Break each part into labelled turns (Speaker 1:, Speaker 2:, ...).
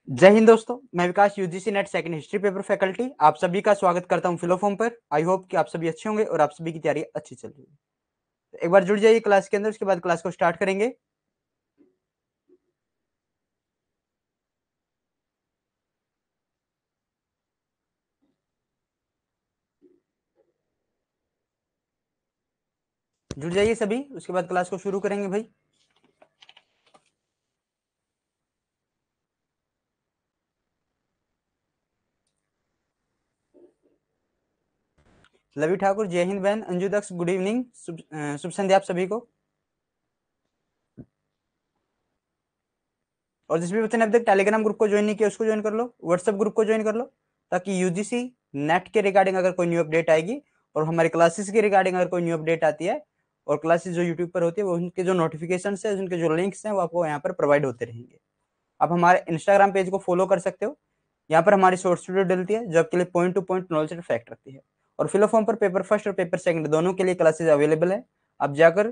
Speaker 1: जय हिंद दोस्तों, मैं Vikas UGC NET second history paper faculty आप सभी का स्वागत करता हूं फिलोफॉर्म पर। आई होप कि आप सभी अच्छे होंगे और आप सभी की तैयारी अच्छी चल रही है। तो एक बार जुड़ जाइए क्लास के अंदर, उसके बाद क्लास को स्टार्ट करेंगे। जुड़ जाइए सभी, उसके बाद क्लास को शुरू करेंगे भाई। लवी ठाकुर, जय हिंद बहन। अंजू दक्ष, गुड इवनिंग, शुभ संध्या आप सभी को। और जिस भी बच्चे ने अभी तक टेलीग्राम ग्रुप को ज्वाइन नहीं किया उसको ज्वाइन कर लो, व्हाट्सएप ग्रुप को ज्वाइन कर लो, ताकि यूजीसी नेट के रिगार्डिंग अगर कोई न्यू अपडेट आएगी और हमारी क्लासेस के रिगार्डिंग अगर कोई न्यू अपडेट आती है और क्लासेस जो यूट्यूब पर होती है वो उनके जो नोटिफिकेशन है, उनके जो लिंक्स हैं वो आपको यहाँ पर प्रोवाइड होते रहेंगे। आप हमारे इंस्टाग्राम पेज को फॉलो कर सकते हो। यहाँ पर हमारी शॉर्ट वीडियो डलती है जो आपके लिए point two point knowledge and fact रखती है। और फिलोफॉर्म पर पेपर फर्स्ट और पेपर सेकंड दोनों के लिए क्लासेज अवेलेबल है। आप जाकर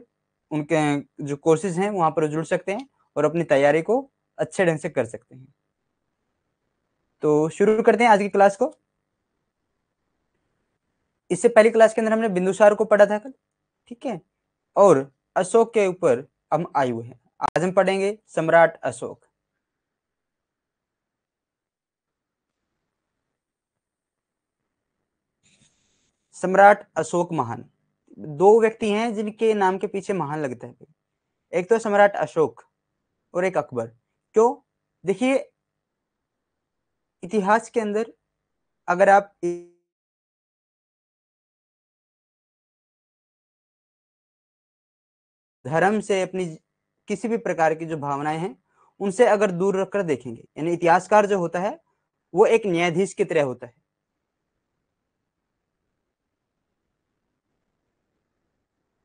Speaker 1: उनके जो कोर्सेज हैं वहां पर जुड़ सकते हैं और अपनी तैयारी को अच्छे ढंग से कर सकते हैं। तो शुरू करते हैं आज की क्लास को। इससे पहली क्लास के अंदर हमने बिंदुसार को पढ़ा था कल, ठीक है, और अशोक के ऊपर हम आए हुए हैं। आज हम पढ़ेंगे सम्राट अशोक। सम्राट अशोक महान। दो व्यक्ति हैं जिनके नाम के पीछे महान लगता है। एक तो सम्राट अशोक और एक अकबर। क्यों? देखिए, इतिहास के अंदर अगर आप धर्म से अपनी किसी भी प्रकार की जो भावनाएं हैं उनसे अगर दूर रखकर देखेंगे, यानी इतिहासकार जो होता है वो एक न्यायाधीश की तरह होता है।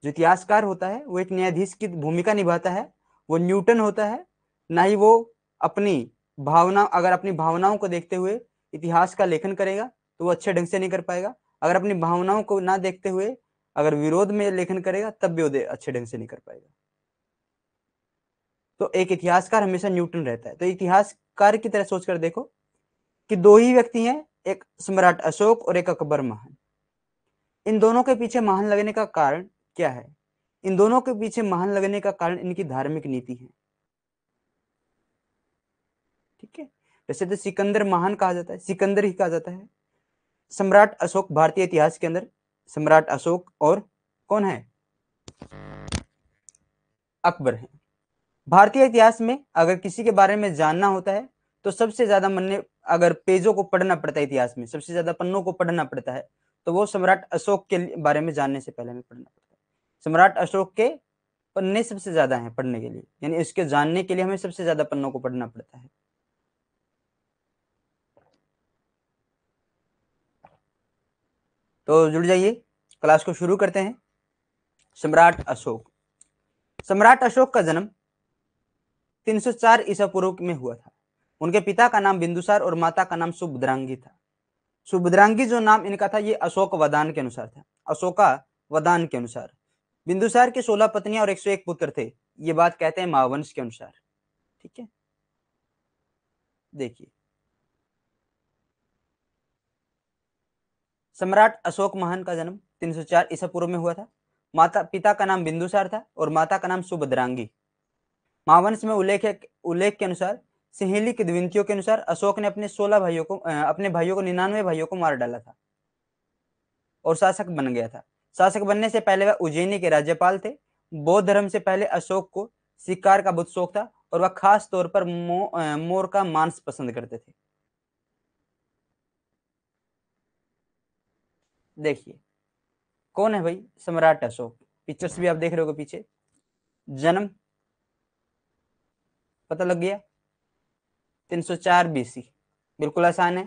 Speaker 1: जो इतिहासकार होता है वो एक न्यायाधीश की भूमिका निभाता है। वो न्यूटन होता है, ना ही वो अपनी भावना, अगर अपनी भावनाओं को देखते हुए इतिहास का लेखन करेगा तो वो अच्छे ढंग से नहीं कर पाएगा। अगर अपनी भावनाओं को ना देखते हुए अगर विरोध में लेखन करेगा तब भी वो अच्छे ढंग से नहीं कर पाएगा। तो एक इतिहासकार हमेशा न्यूटन रहता है। तो इतिहासकार की तरह सोचकर देखो कि दो ही व्यक्ति हैं, एक सम्राट अशोक और एक अकबर महान। इन दोनों के पीछे महान लगने का कारण क्या है? इन दोनों के पीछे महान लगने का कारण इनकी धार्मिक नीति है, ठीक है। वैसे तो सिकंदर महान कहा जाता है, सिकंदर ही कहा जाता है। सम्राट अशोक भारतीय इतिहास के अंदर सम्राट अशोक और कौन है? अकबर है। भारतीय इतिहास में अगर किसी के बारे में जानना होता है तो सबसे ज्यादा मन, अगर पेजों को पढ़ना पड़ता है, इतिहास में सबसे ज्यादा पन्नों को पढ़ना पड़ता है, तो वो सम्राट अशोक के बारे में जानने से पहले हमें पढ़ना पड़ता है। सम्राट अशोक के पन्ने सबसे ज्यादा हैं पढ़ने के लिए, यानी इसके जानने के लिए हमें सबसे ज्यादा पन्नों को पढ़ना पड़ता है। तो जुड़ जाइए, क्लास को शुरू करते हैं। सम्राट अशोक। सम्राट अशोक का जन्म 304 ईसा पूर्व में हुआ था। उनके पिता का नाम बिंदुसार और माता का नाम सुभद्रांगी था। सुभद्रांगी जो नाम इनका था ये अशोक वदान के अनुसार था, अशोका वदान के अनुसार। बिंदुसार के 16 पत्नियां और 101 पुत्र थे, ये बात कहते हैं महावंश के अनुसार, ठीक है। देखिए, सम्राट अशोक महान का जन्म 304 ईसा पूर्व में हुआ था। माता पिता का नाम बिंदुसार था और माता का नाम सुभद्रांगी। महावंश में उल्लेख के अनुसार सिहेली की द्विंतियों के अनुसार अशोक ने अपने भाइयों को 99 भाइयों को मार डाला था और शासक बन गया था। शासक बनने से पहले वह उज्जैनी के राज्यपाल थे। बौद्ध धर्म से पहले अशोक को शिकार का बहुत शौक था और वह खास तौर पर मोर का मांस पसंद करते थे। देखिए, कौन है भाई सम्राट अशोक? पिक्चर्स भी आप देख रहे हो पीछे। जन्म पता लग गया, 304 बीसी, बिल्कुल आसान है।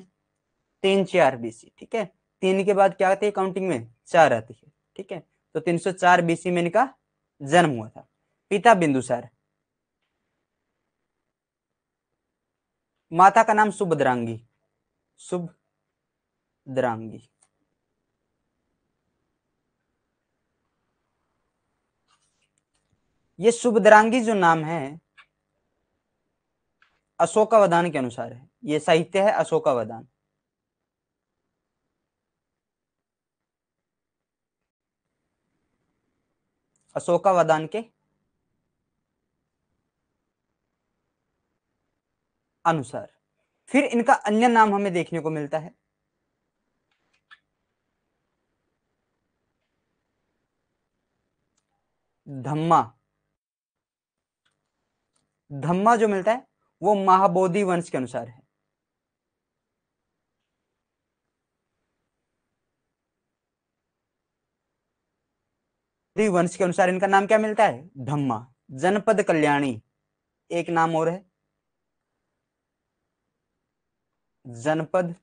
Speaker 1: 3 4 बीसी, ठीक है। 3 के बाद क्या आती है काउंटिंग में? 4 आती है, ठीक है। तो 304 बीसी में इनका जन्म हुआ था। पिता बिंदुसार, माता का नाम सुभद्रांगी, सुभद्रांगी। ये सुभद्रांगी जो नाम है अशोकावदान के अनुसार है, ये साहित्य है अशोकावदान। अशोकावदान के अनुसार। फिर इनका अन्य नाम हमें देखने को मिलता है, धम्मा। धम्मा जो मिलता है वो महाबोधि वंश के अनुसार है। वंश के अनुसार इनका नाम क्या मिलता है, धम्मा। जनपद कल्याणी एक नाम और है, जनपद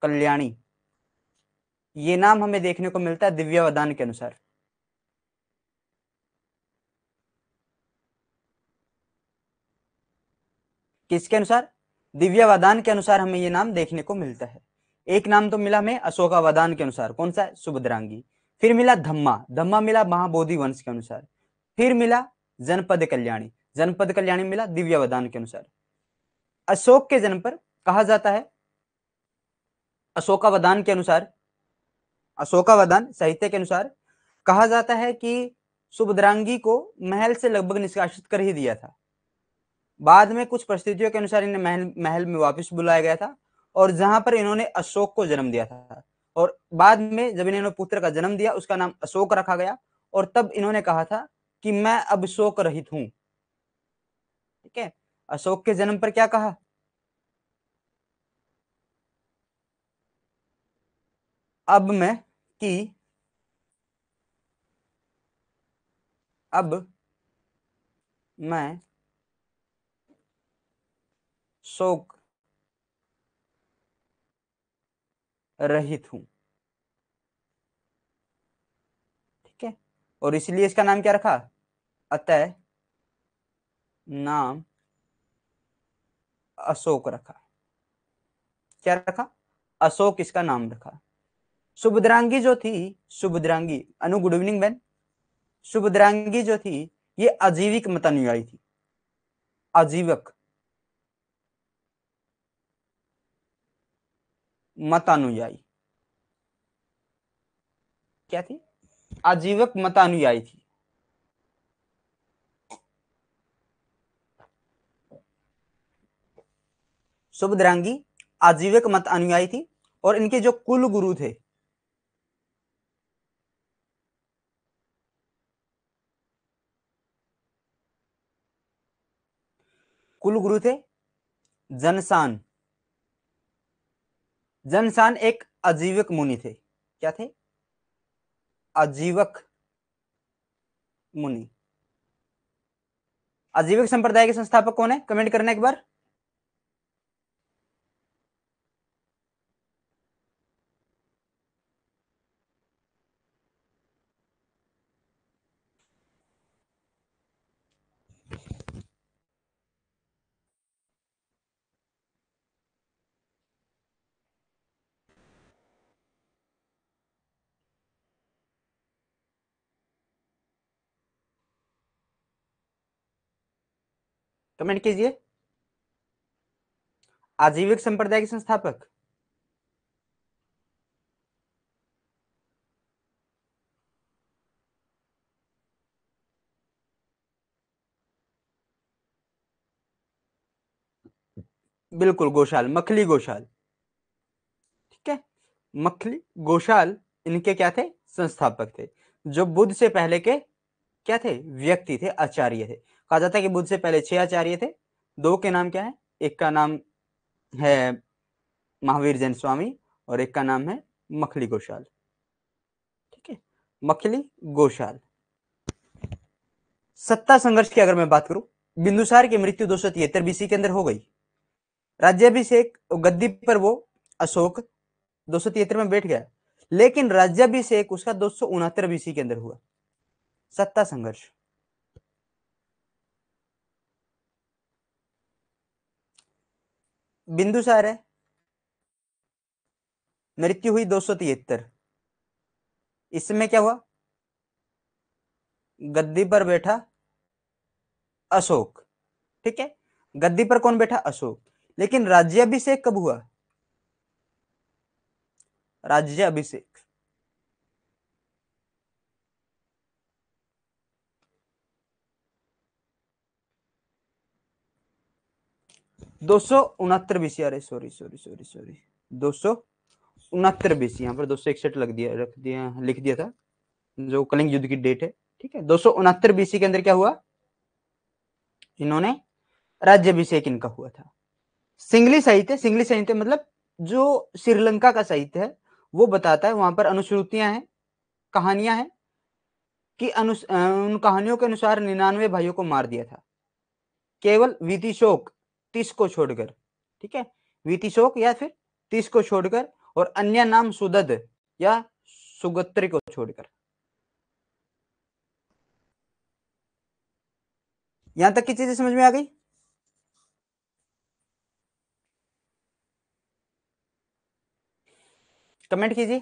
Speaker 1: कल्याणी। ये नाम हमें देखने को मिलता है दिव्यावदान के अनुसार। किसके अनुसार, दिव्यावदान के अनुसार हमें ये नाम देखने को मिलता है। एक नाम तो मिला हमें अशोकावदान के अनुसार, कौन सा है, सुभद्रांगी। फिर मिला धम्मा, धम्मा मिला महाबोधि वंश के अनुसार। फिर मिला जनपद कल्याणी, जनपद कल्याणी मिला दिव्यावदान के अनुसार। अशोक के जन्म पर कहा जाता है, अशोकावदान के अनुसार, अशोकावदान साहित्य के अनुसार कहा जाता है कि सुभद्रांगी को महल से लगभग निष्कासित कर ही दिया था। बाद में कुछ परिस्थितियों के अनुसार इन्हें महल में वापस बुलाया गया था, और जहां पर इन्होंने अशोक को जन्म दिया था। और बाद में जब इन्होंने पुत्र का जन्म दिया, उसका नाम अशोक रखा गया, और तब इन्होंने कहा था कि मैं अब शोक रहित हूं। ठीक है, अशोक के जन्म पर क्या कहा, अब मैं कि अब मैं शोक रहित हूं। ठीक है, और इसलिए इसका नाम क्या रखा, अतः नाम अशोक रखा। क्या रखा, अशोक इसका नाम रखा। सुभद्रांगी जो थी, सुभद्रांगी, अनु गुड इवनिंग बहन। सुभद्रांगी जो थी ये आजीविक मतानुयायी थी, आजीवक मतानुयायी। क्या थी, आजीवक मतानुयायी थी। सुभद्रांगी आजीवक मत अनुयायी थी, और इनके जो कुल गुरु थे, कुल गुरु थे जनसान। जनसान एक आजीवक मुनि थे। क्या थे, आजीवक मुनि। आजीवक संप्रदाय के संस्थापक कौन है, कमेंट करना एक बार। कमेंट कीजिए, आजीविक संप्रदाय के संस्थापक। बिल्कुल, गोशाल, मखली गोशाल। ठीक है, मखली गोशाल इनके क्या थे, संस्थापक थे, जो बुद्ध से पहले के क्या थे, व्यक्ति थे, आचार्य थे। कहा जाता है कि बुद्ध से पहले 6 आचार्य थे। 2 के नाम क्या है, एक का नाम है महावीर जैन स्वामी, और एक का नाम है मखली गोशाल। ठीक है, मखली गोशाल। सत्ता संघर्ष की अगर मैं बात करूं, बिंदुसार की मृत्यु 273 बीसी के अंदर हो गई। राज्याभिषेक गद्दी पर वो अशोक 273 में बैठ गया, लेकिन राज्याभिषेक उसका 269 बीसी के अंदर हुआ। सत्ता संघर्ष। बिंदुसार है, मृत्यु हुई 273। इसमें क्या हुआ, गद्दी पर बैठा अशोक। ठीक है, गद्दी पर कौन बैठा? अशोक। लेकिन राज्याभिषेक कब हुआ? राज्याभिषेक 269 बीसी। अरे sorry sorry sorry sorry, 269 BC. यहाँ पर 261 रख दिया, लिख दिया था, जो कलिंग युद्ध की डेट है। ठीक है, 269 बीसी के अंदर क्या हुआ? इन्होंने राज्याभिषेक इनका हुआ था। सिंगली साहित्य, सिंगली साहित्य मतलब जो श्रीलंका का साहित्य है वो बताता है, वहां पर अनुश्रुतियां हैं, कहानियां हैं कि उन कहानियों के अनुसार 99 भाइयों को मार दिया था, केवल वितिशोक 30 को छोड़कर। ठीक है, वितिशोक या फिर 30 को छोड़कर, और अन्य नाम सुदद या सुगोत्री को छोड़कर। यहां तक की चीजें समझ में आ गई? कमेंट कीजिए।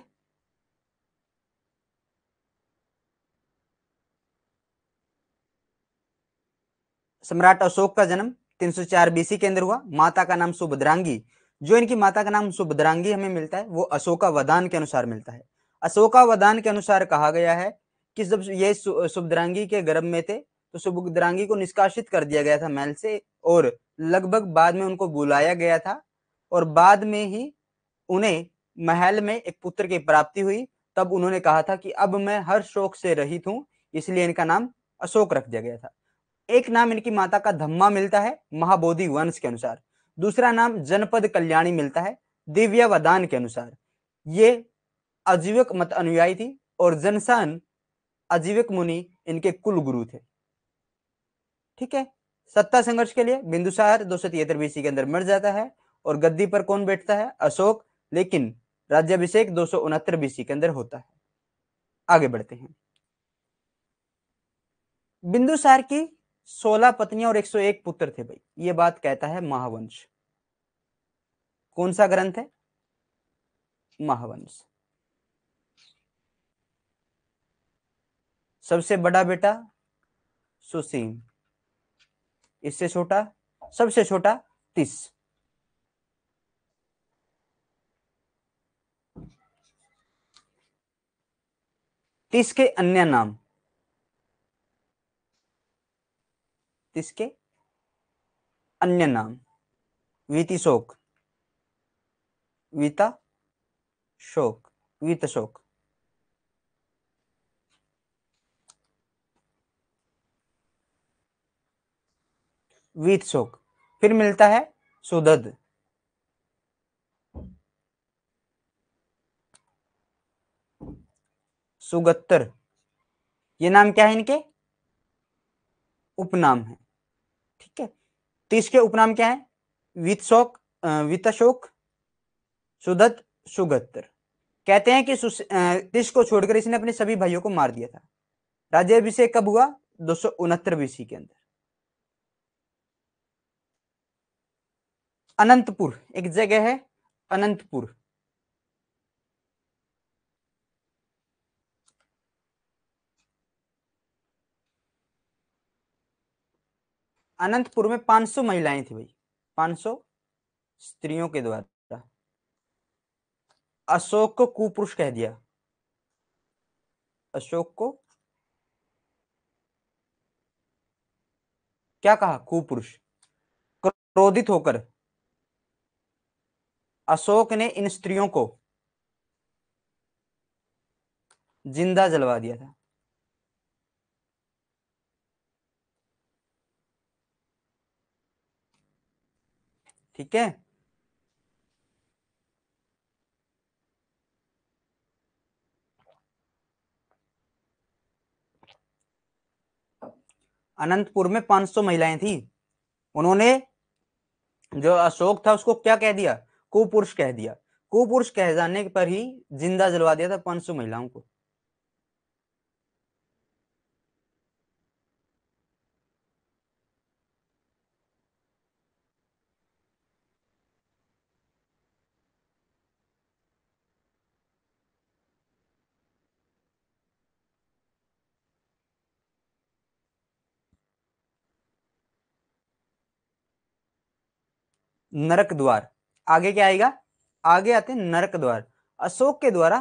Speaker 1: सम्राट अशोक का जन्म 304 बीसी के अंदर हुआ। माता का नाम सुभद्रांगी। जो इनकी माता का नाम सुभद्रांगी हमें मिलता है वो अशोकावदान के अनुसार मिलता है। अशोकावदान के अनुसार कहा गया है कि जब ये सुभद्रांगी के गर्भ में थे तो सुभद्रांगी को निष्कासित कर दिया गया था महल से, और लगभग बाद में उनको बुलाया गया था, और बाद में ही उन्हें महल में एक पुत्र की प्राप्ति हुई। तब उन्होंने कहा था कि अब मैं हर शोक से रहित हूं, इसलिए इनका नाम अशोक रख दिया गया था। एक नाम इनकी माता का धम्मा मिलता है महाबोधि वंश के अनुसार। दूसरा नाम जनपद कल्याणी मिलता है दिव्यावदान के अनुसार। ये आजीविक मत अनुयायी थी, और जनसान आजीविक मुनि इनके कुल गुरु थे। ठीक है, सत्ता संघर्ष के लिए बिंदुसार 273 बीसी के अंदर मर जाता है, और गद्दी पर कौन बैठता है? अशोक। लेकिन राज्याभिषेक 269 बीसी के अंदर होता है। आगे बढ़ते हैं। बिंदुसार की 16 पत्नियां और 101 पुत्र थे भाई, ये बात कहता है महावंश। कौन सा ग्रंथ है? महावंश। सबसे बड़ा बेटा सुसीम, इससे छोटा, सबसे छोटा तीस। तीस के अन्य नाम, तीस के अन्य नाम: वीतिशोक, वीता शोक, वीतशोक। वीतशोक। फिर मिलता है सुदद, सुगत्तर। ये नाम क्या है इनके? उपनाम है। ठीक है, तो इसके उपनाम क्या है? वितशोक, वितशोक, सुदत, सुगत्तर। कहते हैं कि तिश को छोड़कर इसने अपने सभी भाइयों को मार दिया था। राज्याभिषेक कब हुआ? 269 बीसी के अंदर। अनंतपुर एक जगह है, अनंतपुर। अनंतपुर में 500 महिलाएं थी भाई, 500 स्त्रियों के द्वारा अशोक को कुपुरुष कह दिया। अशोक को क्या कहा? कुपुरुष। क्रोधित होकर अशोक ने इन स्त्रियों को जिंदा जलवा दिया था। ठीक है, अनंतपुर में 500 महिलाएं थी। उन्होंने जो अशोक था उसको क्या कह दिया? कुपुरुष कह दिया। कुपुरुष कह जाने पर ही जिंदा जलवा दिया था 500 महिलाओं को। नरक द्वार। आगे क्या आएगा, आगे आते हैं नरक द्वार। अशोक के द्वारा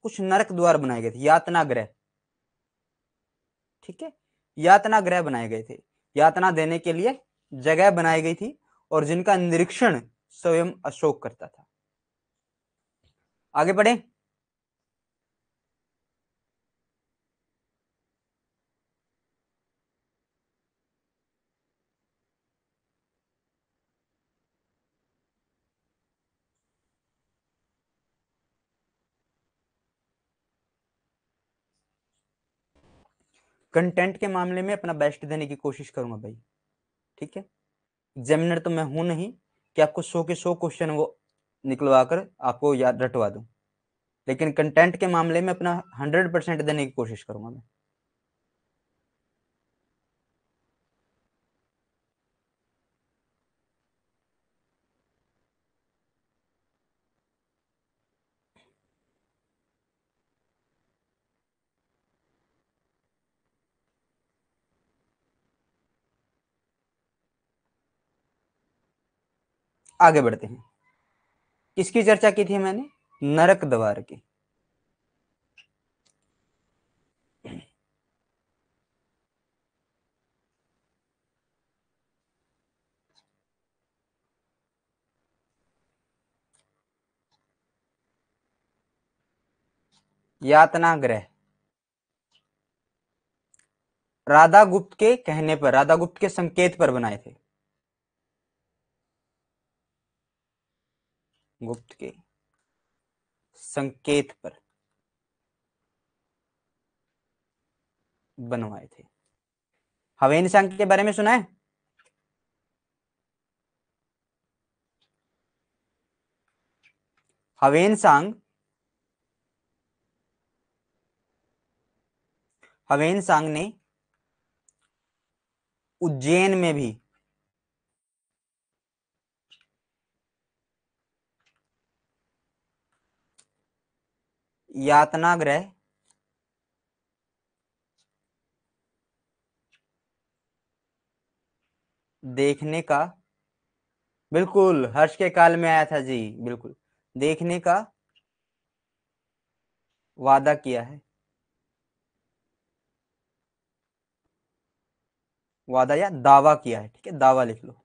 Speaker 1: कुछ नरक द्वार बनाए गए थे, यातना ग्रह, ठीक है, यातना ग्रह बनाए गए थे, यातना देने के लिए जगह बनाई गई थी, और जिनका निरीक्षण स्वयं अशोक करता था। आगे बढ़े। कंटेंट के मामले में अपना बेस्ट देने की कोशिश करूंगा भाई, ठीक है। एग्जामिनर तो मैं हूं नहीं कि आपको 100 के 100 क्वेश्चन वो निकलवा कर आपको याद रटवा दूं, लेकिन कंटेंट के मामले में अपना 100% देने की कोशिश करूंगा मैं। आगे बढ़ते हैं। किसकी चर्चा की थी मैंने, नरक द्वार की। यातना ग्रह राधा गुप्त के कहने पर, राधा गुप्त के संकेत पर बनाए थे, गुप्त के संकेत पर बनवाए थे। हवेन सांग के बारे में सुना है। हवेन सांग, हवेन सांग ने उज्जैन में भी यातना ग्रह देखने का, बिल्कुल हर्ष के काल में आया था जी, बिल्कुल, देखने का वादा किया है। वादा या दावा किया है, ठीक है, दावा लिख लो,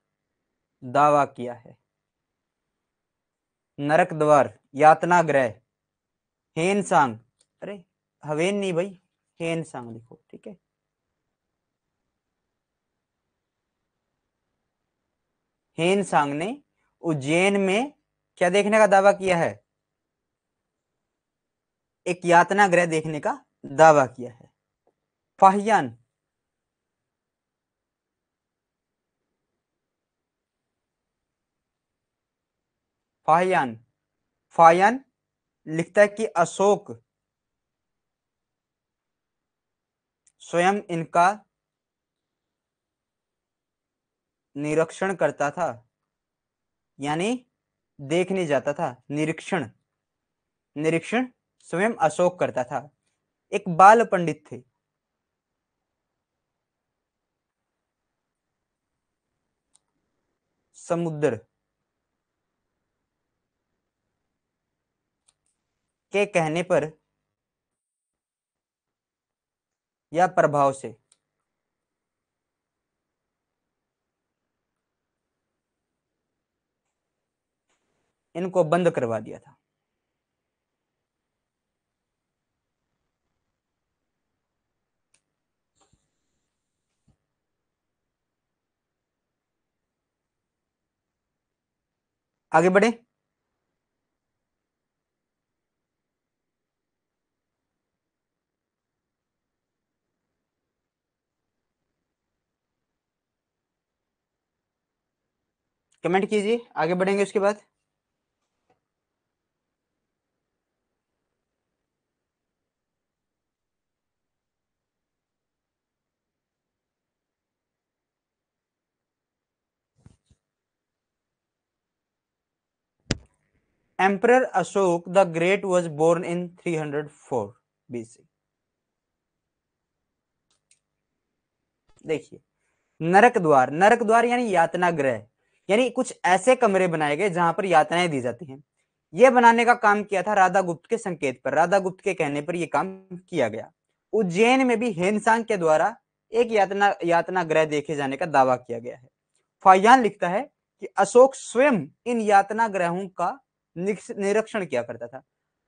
Speaker 1: दावा किया है। नरक द्वार, यातना ग्रह, हेन सांग, अरे हवेन नहीं भाई, हेन सांग लिखो, ठीक है। हेन सांग ने उज्जैन में क्या देखने का दावा किया है, एक यातना ग्रह देखने का दावा किया है। फाहियान, फाहियान, फाहियान लिखता है कि अशोक स्वयं इनका निरीक्षण करता था, यानी देखने जाता था, निरीक्षण, निरीक्षण स्वयं अशोक करता था। एक बाल पंडित थे, समुद्र के कहने पर या प्रभाव से इनको बंद करवा दिया था। आगे बढ़े। कमेंट कीजिए, आगे बढ़ेंगे उसके बाद। Emperor Ashoka the great was born in 304 BC। देखिए, नरक द्वार, नरक द्वार यानी यातना ग्रह, यानी कुछ ऐसे कमरे बनाए गए जहां पर यातनाएं दी जाती हैं। यह बनाने का काम किया था राधा गुप्त के संकेत पर, राधा गुप्त के कहने पर यह काम किया गया। उज्जैन में भी हेनसांग के द्वारा एक यातना गृह देखे जाने का दावा किया गया है। फाहियान लिखता है कि अशोक स्वयं इन यातना ग्रहों का निरीक्षण किया करता था।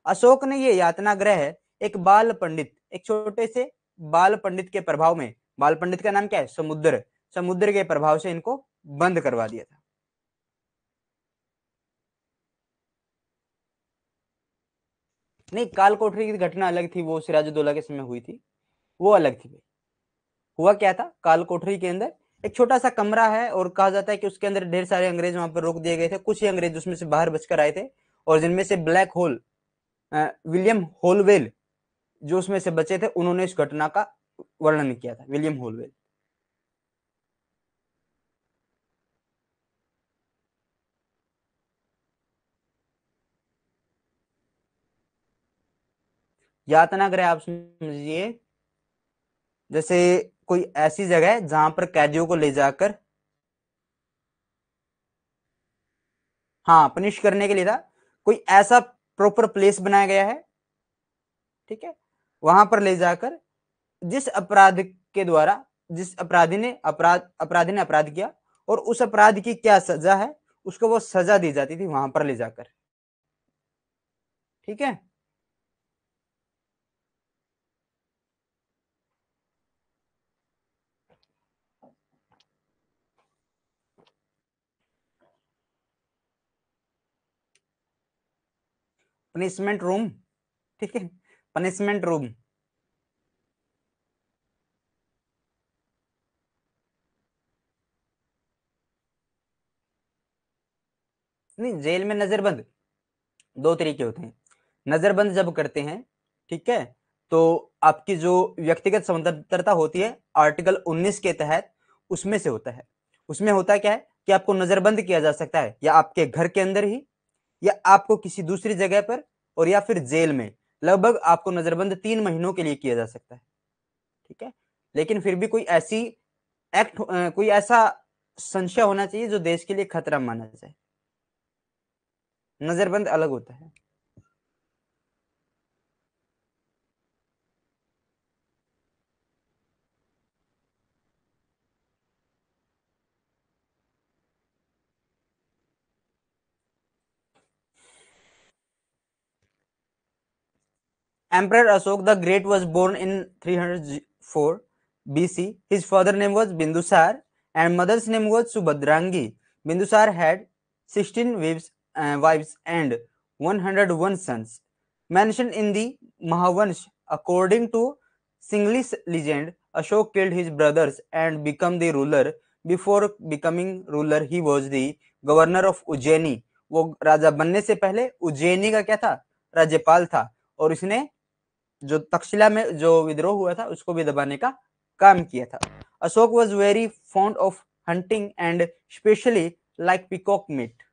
Speaker 1: अशोक ने ये यातना ग्रह एक बाल पंडित, एक छोटे से बाल पंडित के प्रभाव में, बाल पंडित का नाम क्या है, समुद्र, समुद्र के प्रभाव से इनको बंद करवा दिया था। नहीं, काल कोठरी की घटना अलग थी, वो सिराजुद्दौला के समय हुई थी, वो अलग थी भाई। हुआ क्या था, काल कोठरी के अंदर एक छोटा सा कमरा है और कहा जाता है कि उसके अंदर ढेर सारे अंग्रेज वहां पर रोक दिए गए थे। कुछ ही अंग्रेज उसमें से बाहर बचकर आए थे, और जिनमें से ब्लैक होल विलियम होलवेल जो उसमें से बचे थे, उन्होंने इस घटना का वर्णन किया था, विलियम होलवेल। यातना गृह आप समझिए जैसे कोई ऐसी जगह है जहां पर कैदियों को ले जाकर, हाँ, पनिश करने के लिए था, कोई ऐसा प्रॉपर प्लेस बनाया गया है, ठीक है, वहां पर ले जाकर जिस अपराध के द्वारा, जिस अपराधी ने अपराध किया और उस अपराध की क्या सजा है, उसको वो सजा दी जाती थी वहां पर ले जाकर, ठीक है। पनिशमेंट रूम, ठीक है, पनिशमेंट रूम। नहीं, जेल में नजरबंद दो तरीके होते हैं। नजरबंद जब करते हैं, ठीक है, तो आपकी जो व्यक्तिगत स्वतंत्रता होती है आर्टिकल 19 के तहत, उसमें से होता है। उसमें होता क्या है कि आपको नजरबंद किया जा सकता है या आपके घर के अंदर ही, या आपको किसी दूसरी जगह पर, और या फिर जेल में। लगभग आपको नजरबंद 3 महीनों के लिए किया जा सकता है, ठीक है। लेकिन फिर भी कोई ऐसी कोई ऐसा संशय होना चाहिए जो देश के लिए खतरा माना जाए। नजरबंद अलग होता है। Emperor Ashok the Great was born in 304 BC. His father name was Bindusar and mother's name was Subhadrangi. Bindusar had 16 wives and 101 sons. Mentioned in the Mahavansh, according to Singlish legend, Ashok killed his brothers and became the ruler. Before becoming ruler, he was the governor of Ujjaini. वो राजा बनने से पहले उज्जैनी का क्या था, राज्यपाल था, और इसने जो तक्षशिला में जो विद्रोह हुआ था उसको भी दबाने का काम किया था। Ashoka was very fond of hunting and specially like peacock meat.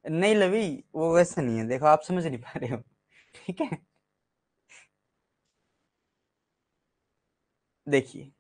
Speaker 1: नहीं लवी, वो वैसा नहीं है, देखो आप समझ नहीं पा रहे हो, ठीक है। देखिए,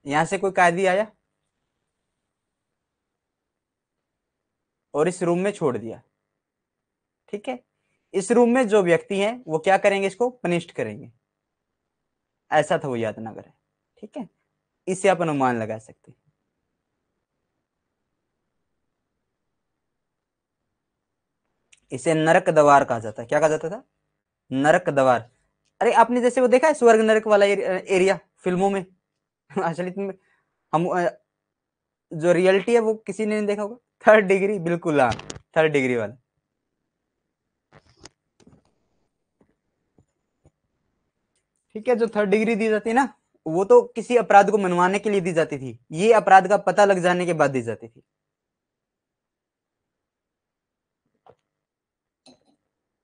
Speaker 1: यहां से कोई कैदी आया और इस रूम में छोड़ दिया, ठीक है। इस रूम में जो व्यक्ति हैं वो क्या करेंगे, इसको पनिष्ड करेंगे। ऐसा था वो यातनागर है, ठीक है। इससे आप अनुमान लगा सकते हैं। इसे नरक द्वार कहा जाता है। क्या कहा जाता था, नरक द्वार। अरे आपने जैसे वो देखा है स्वर्ग नरक वाला एरिया फिल्मों में, असलियत में हम जो रियलिटी है वो किसी ने नहीं देखा होगा। थर्ड डिग्री, बिल्कुल हाँ, थर्ड डिग्री वाला। ठीक है, जो थर्ड डिग्री दी जाती है ना, वो तो किसी अपराध को मनवाने के लिए दी जाती थी, ये अपराध का पता लग जाने के बाद दी जाती थी।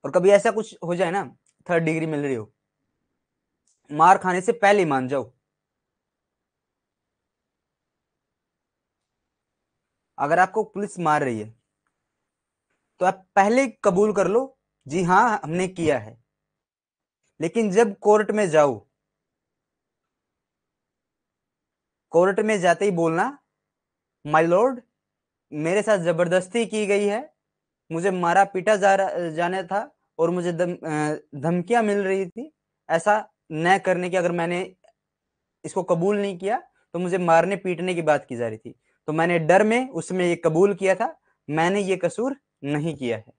Speaker 1: और कभी ऐसा कुछ हो जाए ना, थर्ड डिग्री मिल रही हो, मार खाने से पहले मान जाओ। अगर आपको पुलिस मार रही है तो आप पहले कबूल कर लो, जी हाँ हमने किया है। लेकिन जब कोर्ट में जाओ, कोर्ट में जाते ही बोलना, माय लॉर्ड, मेरे साथ जबरदस्ती की गई है, मुझे मारा पीटा जाने था, और मुझे धमकियां मिल रही थी, ऐसा न करने की, अगर मैंने इसको कबूल नहीं किया तो मुझे मारने पीटने की बात की जा रही थी, तो मैंने डर में उसमें ये कबूल किया था, मैंने ये कसूर नहीं किया है।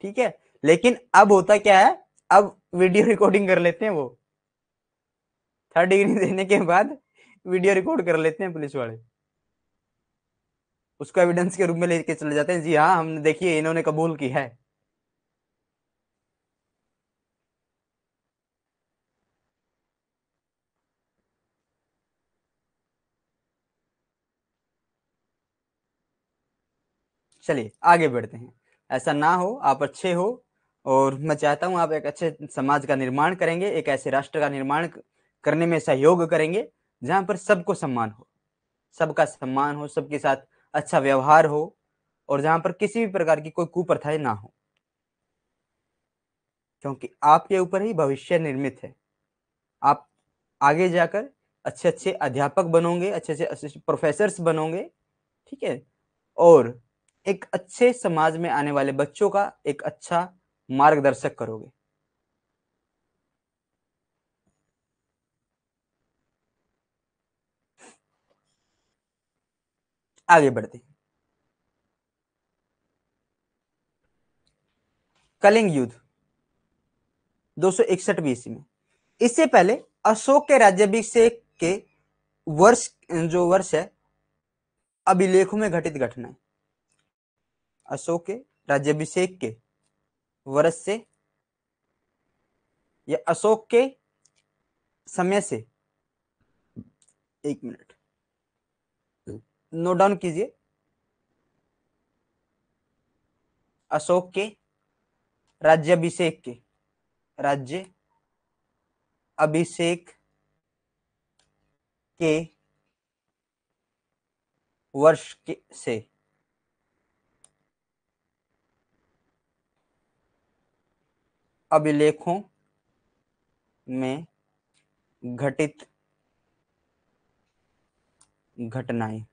Speaker 1: ठीक है, लेकिन अब होता क्या है, अब वीडियो रिकॉर्डिंग कर लेते हैं वो, थर्ड डिग्री देने के बाद वीडियो रिकॉर्ड कर लेते हैं पुलिस वाले, उसको एविडेंस के रूप में लेके चले जाते हैं, जी हाँ हमने देखिए इन्होंने कबूल की है। चलिए आगे बढ़ते हैं, ऐसा ना हो, आप अच्छे हो, और मैं चाहता हूं आप एक अच्छे समाज का निर्माण करेंगे, एक ऐसे राष्ट्र का निर्माण करने में सहयोग करेंगे जहां पर सबको सम्मान हो, सबका सम्मान हो, सबके साथ अच्छा व्यवहार हो, और जहां पर किसी भी प्रकार की कोई कुप्रथाएं ना हो, क्योंकि आपके ऊपर ही भविष्य निर्मित है। आप आगे जाकर अच्छे अच्छे अध्यापक बनोगे, अच्छे अच्छे प्रोफेसर्स बनोगे, ठीक है, और एक अच्छे समाज में आने वाले बच्चों का एक अच्छा मार्गदर्शक करोगे। आगे बढ़ते हैं। कलिंग युद्ध 261 बीसी में, इससे पहले अशोक के राज्याभिषेक के वर्ष, जो वर्ष है, अभिलेखों में घटित घटना है। अशोक के राज्याभिषेक के वर्ष से, या अशोक के समय से, एक मिनट नोट डाउन कीजिए, अशोक के राज्याभिषेक के, राज्य अभिषेक के वर्ष के से अभिलेखों में घटित घटनाएं।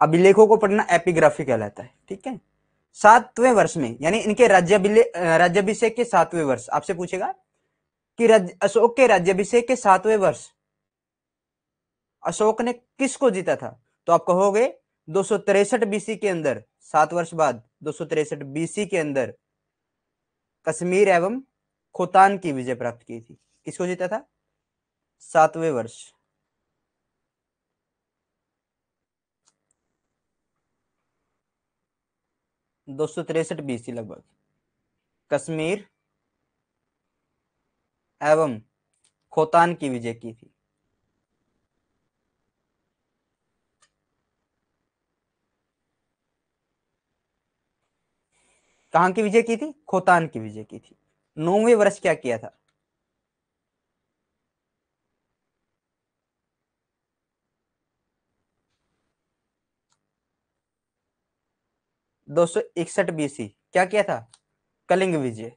Speaker 1: अभिलेखों को पढ़ना एपिग्राफी कहलाता है, ठीक है। 7वें वर्ष में, यानी इनके राज्याभिषेक के 7वें वर्ष, आपसे पूछेगा कि अशोक के राज्याभिषेक के 7वें वर्ष अशोक ने किसको जीता था, तो आप कहोगे 263 बीसी के अंदर, 7 वर्ष बाद 263 बीसी के अंदर कश्मीर एवं खोतान की विजय प्राप्त की थी। किसको जीता था? 7वें वर्ष, 263 बीसी लगभग, कश्मीर एवं खोतान की विजय की थी। कहां की विजय की थी? खोतान की विजय की थी। 9वें वर्ष क्या किया था? 261 बीसी क्या किया था? कलिंग विजय।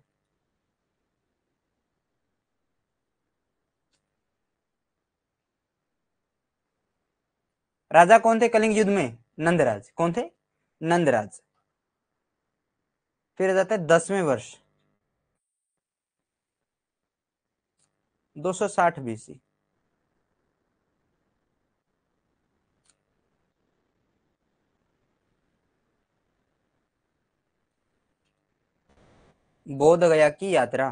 Speaker 1: राजा कौन थे कलिंग युद्ध में? नंदराज। कौन थे? नंदराज। फिर आ जाता है 10वें वर्ष, 260 बीसी, बोध गया की यात्रा।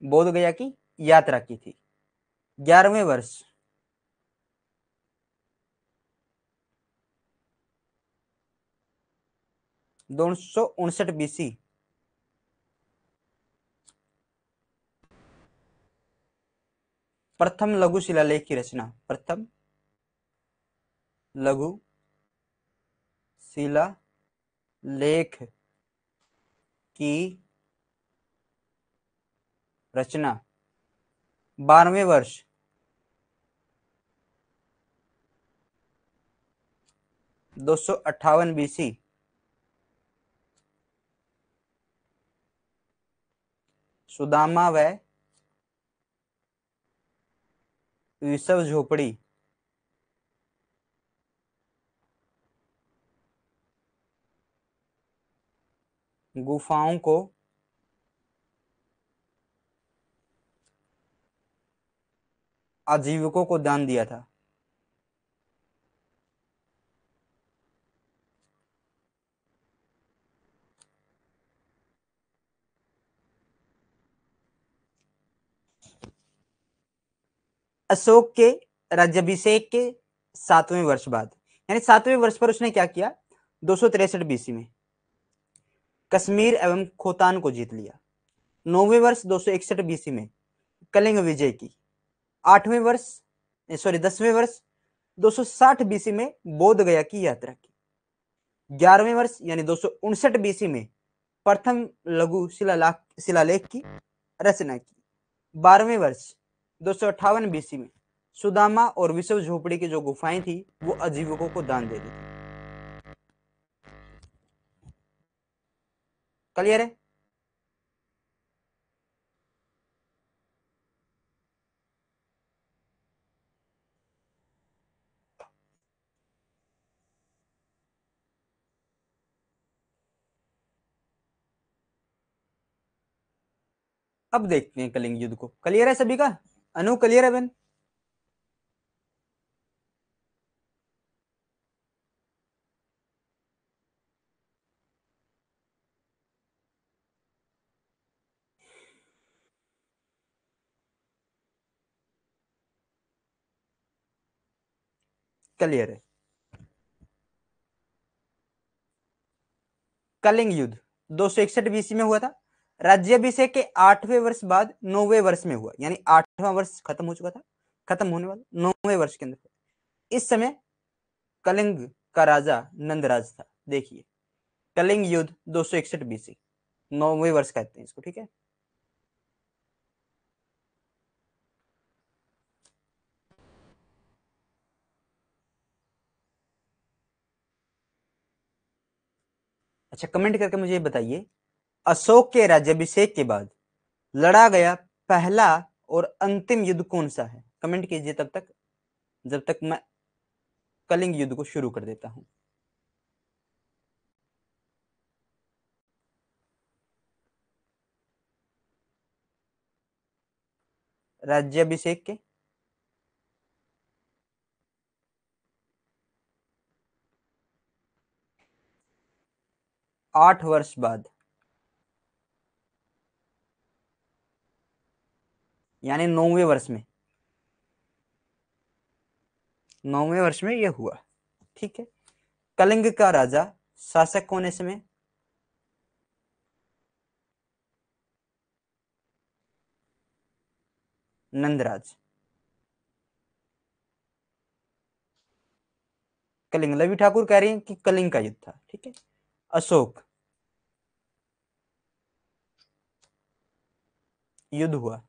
Speaker 1: बोध गया की यात्रा की थी। 11वें वर्ष, 259 BC। प्रथम लघु शिलालेख की रचना, प्रथम लघु शिलालेख की रचना 12वें वर्ष 258 BC। सुदामा व विशव झोपड़ी गुफाओं को आजीविकों को दान दिया था। अशोक के राज्याभिषेक के 7वें वर्ष बाद, यानी 7वें वर्ष पर उसने क्या किया, 263 BC में कश्मीर एवं खोतान को जीत लिया। 9वें वर्ष 261 BC में कलिंग विजय की। 8वें वर्ष सॉरी 10वें वर्ष 260 BC में बोध गया की यात्रा की। 11वें वर्ष यानी 259 BC में प्रथम लघु शिलालेख की रचना की। 12वें वर्ष 258 BC में सुदामा और विशव झोपड़ी की जो गुफाएं थी वो आजीविकों को दान दे दी थी। क्लियर है? अब देखते हैं कलिंग युद्ध को। क्लियर है सभी का? अनु क्लियर है बहन? क्लियर है। कलिंग युद्ध 261 BC में हुआ था। राज्याभिषेक के 8वें वर्ष बाद 9वें वर्ष में हुआ, यानी 8वां वर्ष खत्म हो चुका था, खत्म होने वाला 9वें वर्ष के अंदर। इस समय कलिंग का राजा नंदराज था। देखिए कलिंग युद्ध 261 BC, 9वें वर्ष कहते हैं इसको, ठीक है। अच्छा कमेंट करके मुझे बताइए, अशोक के राज्याभिषेक के बाद लड़ा गया पहला और अंतिम युद्ध कौन सा है? कमेंट कीजिए तब तक, जब तक मैं कलिंग युद्ध को शुरू कर देता हूं। राज्याभिषेक के 8 वर्ष बाद, यानी 9वें वर्ष में, 9वें वर्ष में यह हुआ, ठीक है। कलिंग का राजा शासक कौन है इसमें? नंदराज। कलिंग, लवी ठाकुर कह रही हैं कि कलिंग का युद्ध था, ठीक है। अशोक, युद्ध हुआ।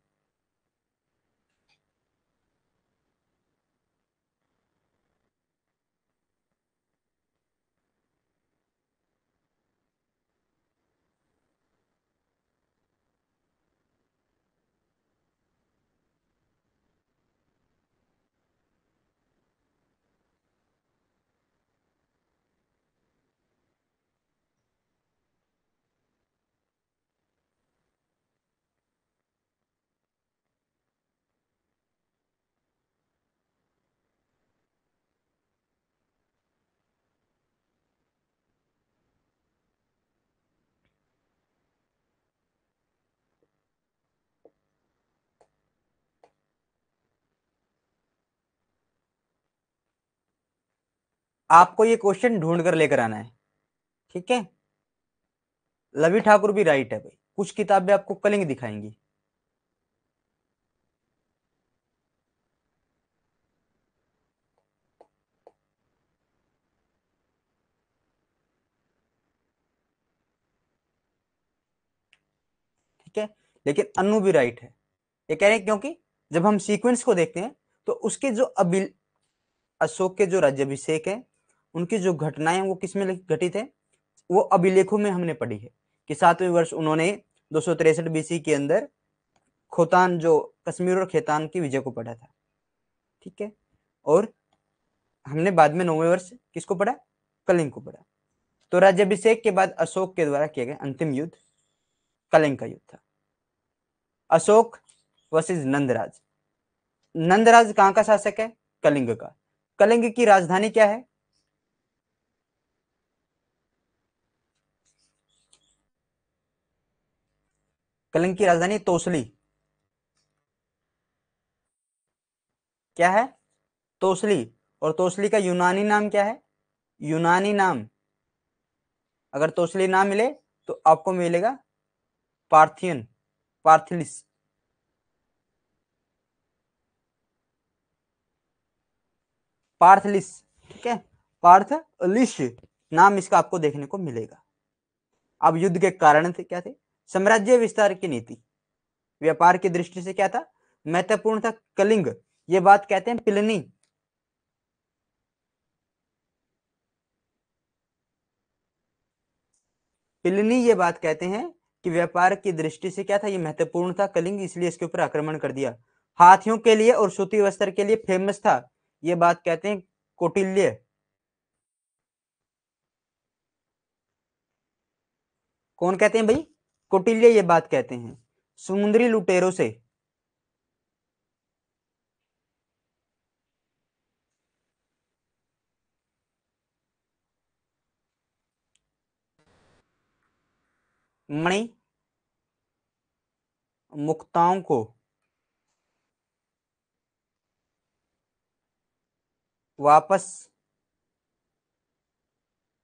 Speaker 1: आपको ये क्वेश्चन ढूंढ कर लेकर आना है, ठीक है। लवी ठाकुर भी राइट है भाई, कुछ किताबें आपको कलिंग दिखाएंगी। ठीक है, लेकिन अनु भी राइट है। ये कह रहे हैं क्योंकि जब हम सीक्वेंस को देखते हैं तो उसके जो अशोक के जो राज्याभिषेक है, उनकी जो घटनाएं वो किसमें घटित है, वो अभिलेखों में हमने पढ़ी है कि 7वें वर्ष उन्होंने 263 बीसी के अंदर खोतान, जो कश्मीर और खेतान की विजय को पढ़ा था। ठीक है, और हमने बाद में 9वें वर्ष किसको पढ़ा, कलिंग को पढ़ा। तो राज्याभिषेक के बाद अशोक के द्वारा किया गया अंतिम युद्ध कलिंग का युद्ध था। अशोक वर्सेस नंदराज। नंदराज कहां का शासक है, कलिंग का। कलिंग की राजधानी क्या है, कलिंग की राजधानी तोसली। क्या है, तोसली। और तोसली का यूनानी नाम क्या है, यूनानी नाम, अगर तोसली ना मिले तो आपको मिलेगा पार्थियन, पार्थिलिस। पार्थलिस। ठीक है, पार्थलिस नाम इसका आपको देखने को मिलेगा। अब युद्ध के कारण थे क्या थे, साम्राज्य विस्तार की नीति, व्यापार की दृष्टि से क्या था, महत्वपूर्ण था कलिंग। ये बात कहते हैं पिलनी। पिलनी ये बात कहते हैं कि व्यापार की दृष्टि से क्या था, ये महत्वपूर्ण था कलिंग, इसलिए इसके ऊपर आक्रमण कर दिया। हाथियों के लिए और सूती वस्त्र के लिए फेमस था, ये बात कहते हैं कौटिल्य। कौन कहते हैं भाई, कौटिल्य ये बात कहते हैं समुद्री लुटेरों से। मणि मुक्ताओं को वापस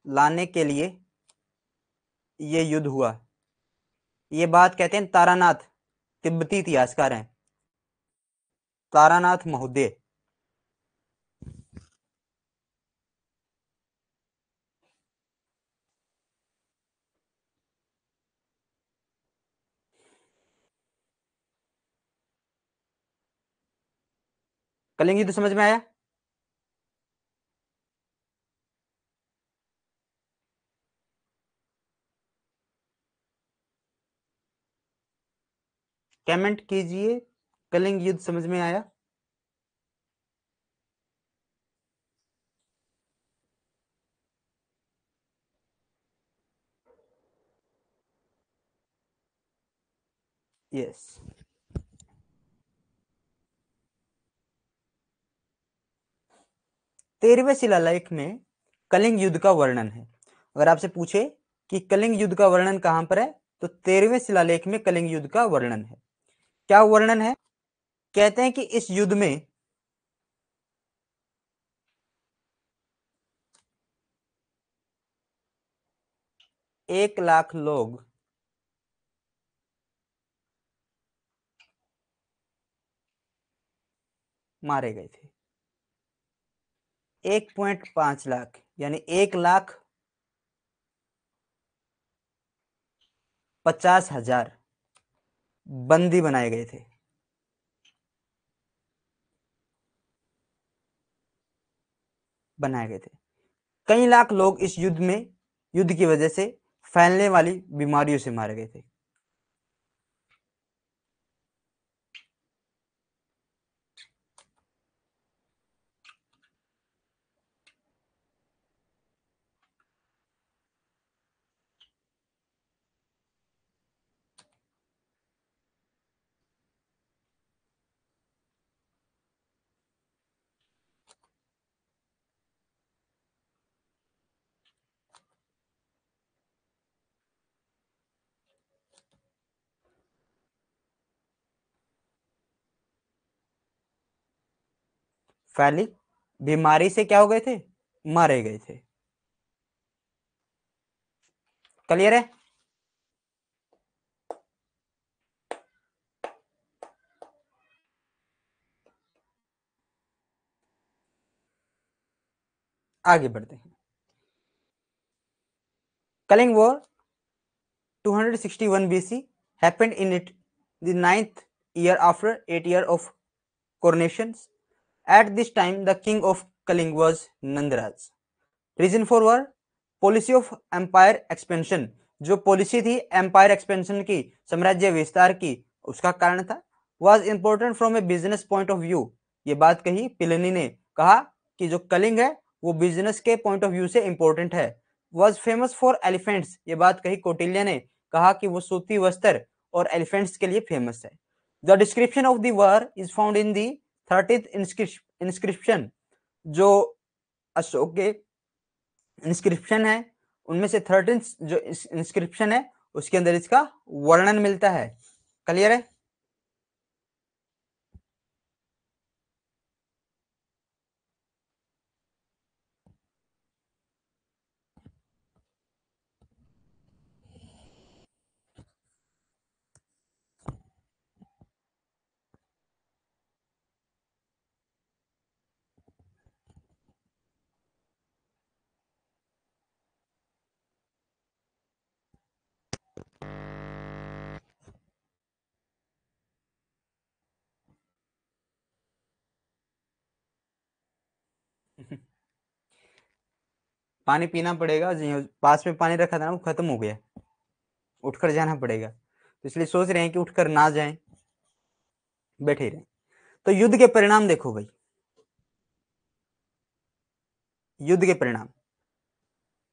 Speaker 1: लाने के लिए ये युद्ध हुआ, ये बात कहते हैं तारानाथ, तिब्बती इतिहासकार हैं तारानाथ महोदय। कलिंग युद्ध समझ में आया। कमेंट कीजिए, कलिंग युद्ध समझ में आया। यस। 13वें शिलालेख में कलिंग युद्ध का वर्णन है। अगर आपसे पूछे कि कलिंग युद्ध का वर्णन कहां पर है, तो 13वें शिलालेख में कलिंग युद्ध का वर्णन है। क्या वर्णन है, कहते हैं कि इस युद्ध में 1 लाख लोग मारे गए थे। 1.5 लाख यानी 1,50,000 बंदी बनाए गए थे। बनाए गए थे। कई लाख लोग इस युद्ध में, युद्ध की वजह से फैलने वाली बीमारियों से मारे गए थे। फैली बीमारी से क्या हो गए थे, मारे गए थे। क्लियर है। आगे बढ़ते हैं। Kalinga war 261 BC happened in it the 9th year after 8 years of coronations. At this time, the king of Kaling was Nandaraj. Reason for war: policy of empire expansion. जो पॉलिसी थी एम्पायर एक्सपेंशन की, साम्राज्य विस्तार की, उसका कारण था। was important from a business point of view. ये बात कही प्लिनी ने, कहा कि जो कलिंग है वो बिजनेस के पॉइंट ऑफ व्यू से इंपॉर्टेंट है। was famous for elephants. ये बात कही कौटिल्य ने, कहा कि वो सूती वस्त्र और एलिफेंट्स के लिए फेमस है। The description of the war is found in the 30th inscription. जो अशोक के इंस्क्रिप्शन है उनमें से 13th जो इंस्क्रिप्शन है उसके अंदर इसका वर्णन मिलता है। क्लियर है? पानी पीना पड़ेगा, पास में पानी रखा था ना वो खत्म हो गया, उठकर जाना पड़ेगा, तो इसलिए सोच रहे हैं कि उठकर ना जाएं, बैठे रहें। तो युद्ध के परिणाम देखो भाई, युद्ध के परिणाम।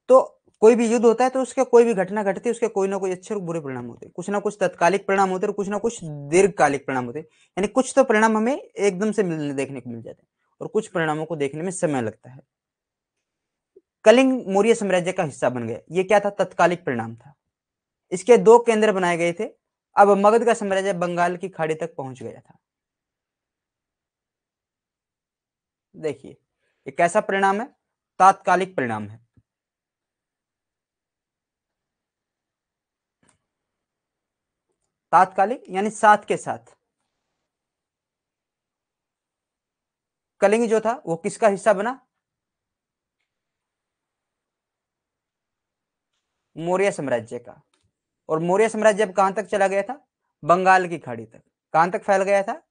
Speaker 1: तो कोई भी युद्ध होता है तो उसके कोई भी घटना घटती है उसके कोई ना कोई अच्छे और बुरे परिणाम होते हैं, कुछ ना कुछ तत्कालिक परिणाम होते हैं और कुछ ना कुछ दीर्घकालिक परिणाम होते हैं। यानी कुछ तो परिणाम हमें एकदम से देखने को मिल जाते हैं और कुछ परिणामों को देखने में समय लगता है। कलिंग मौर्य साम्राज्य का हिस्सा बन गया, ये क्या था? तत्कालिक परिणाम था। इसके दो केंद्र बनाए गए थे। अब मगध का साम्राज्य बंगाल की खाड़ी तक पहुंच गया था। देखिए ये कैसा परिणाम है? तात्कालिक परिणाम है। तात्कालिक यानी साथ के साथ। कलिंग जो था वो किसका हिस्सा बना? मौर्य साम्राज्य का। और मौर्य साम्राज्य अब कहां तक चला गया था? बंगाल की खाड़ी तक। कहां तक फैल गया था?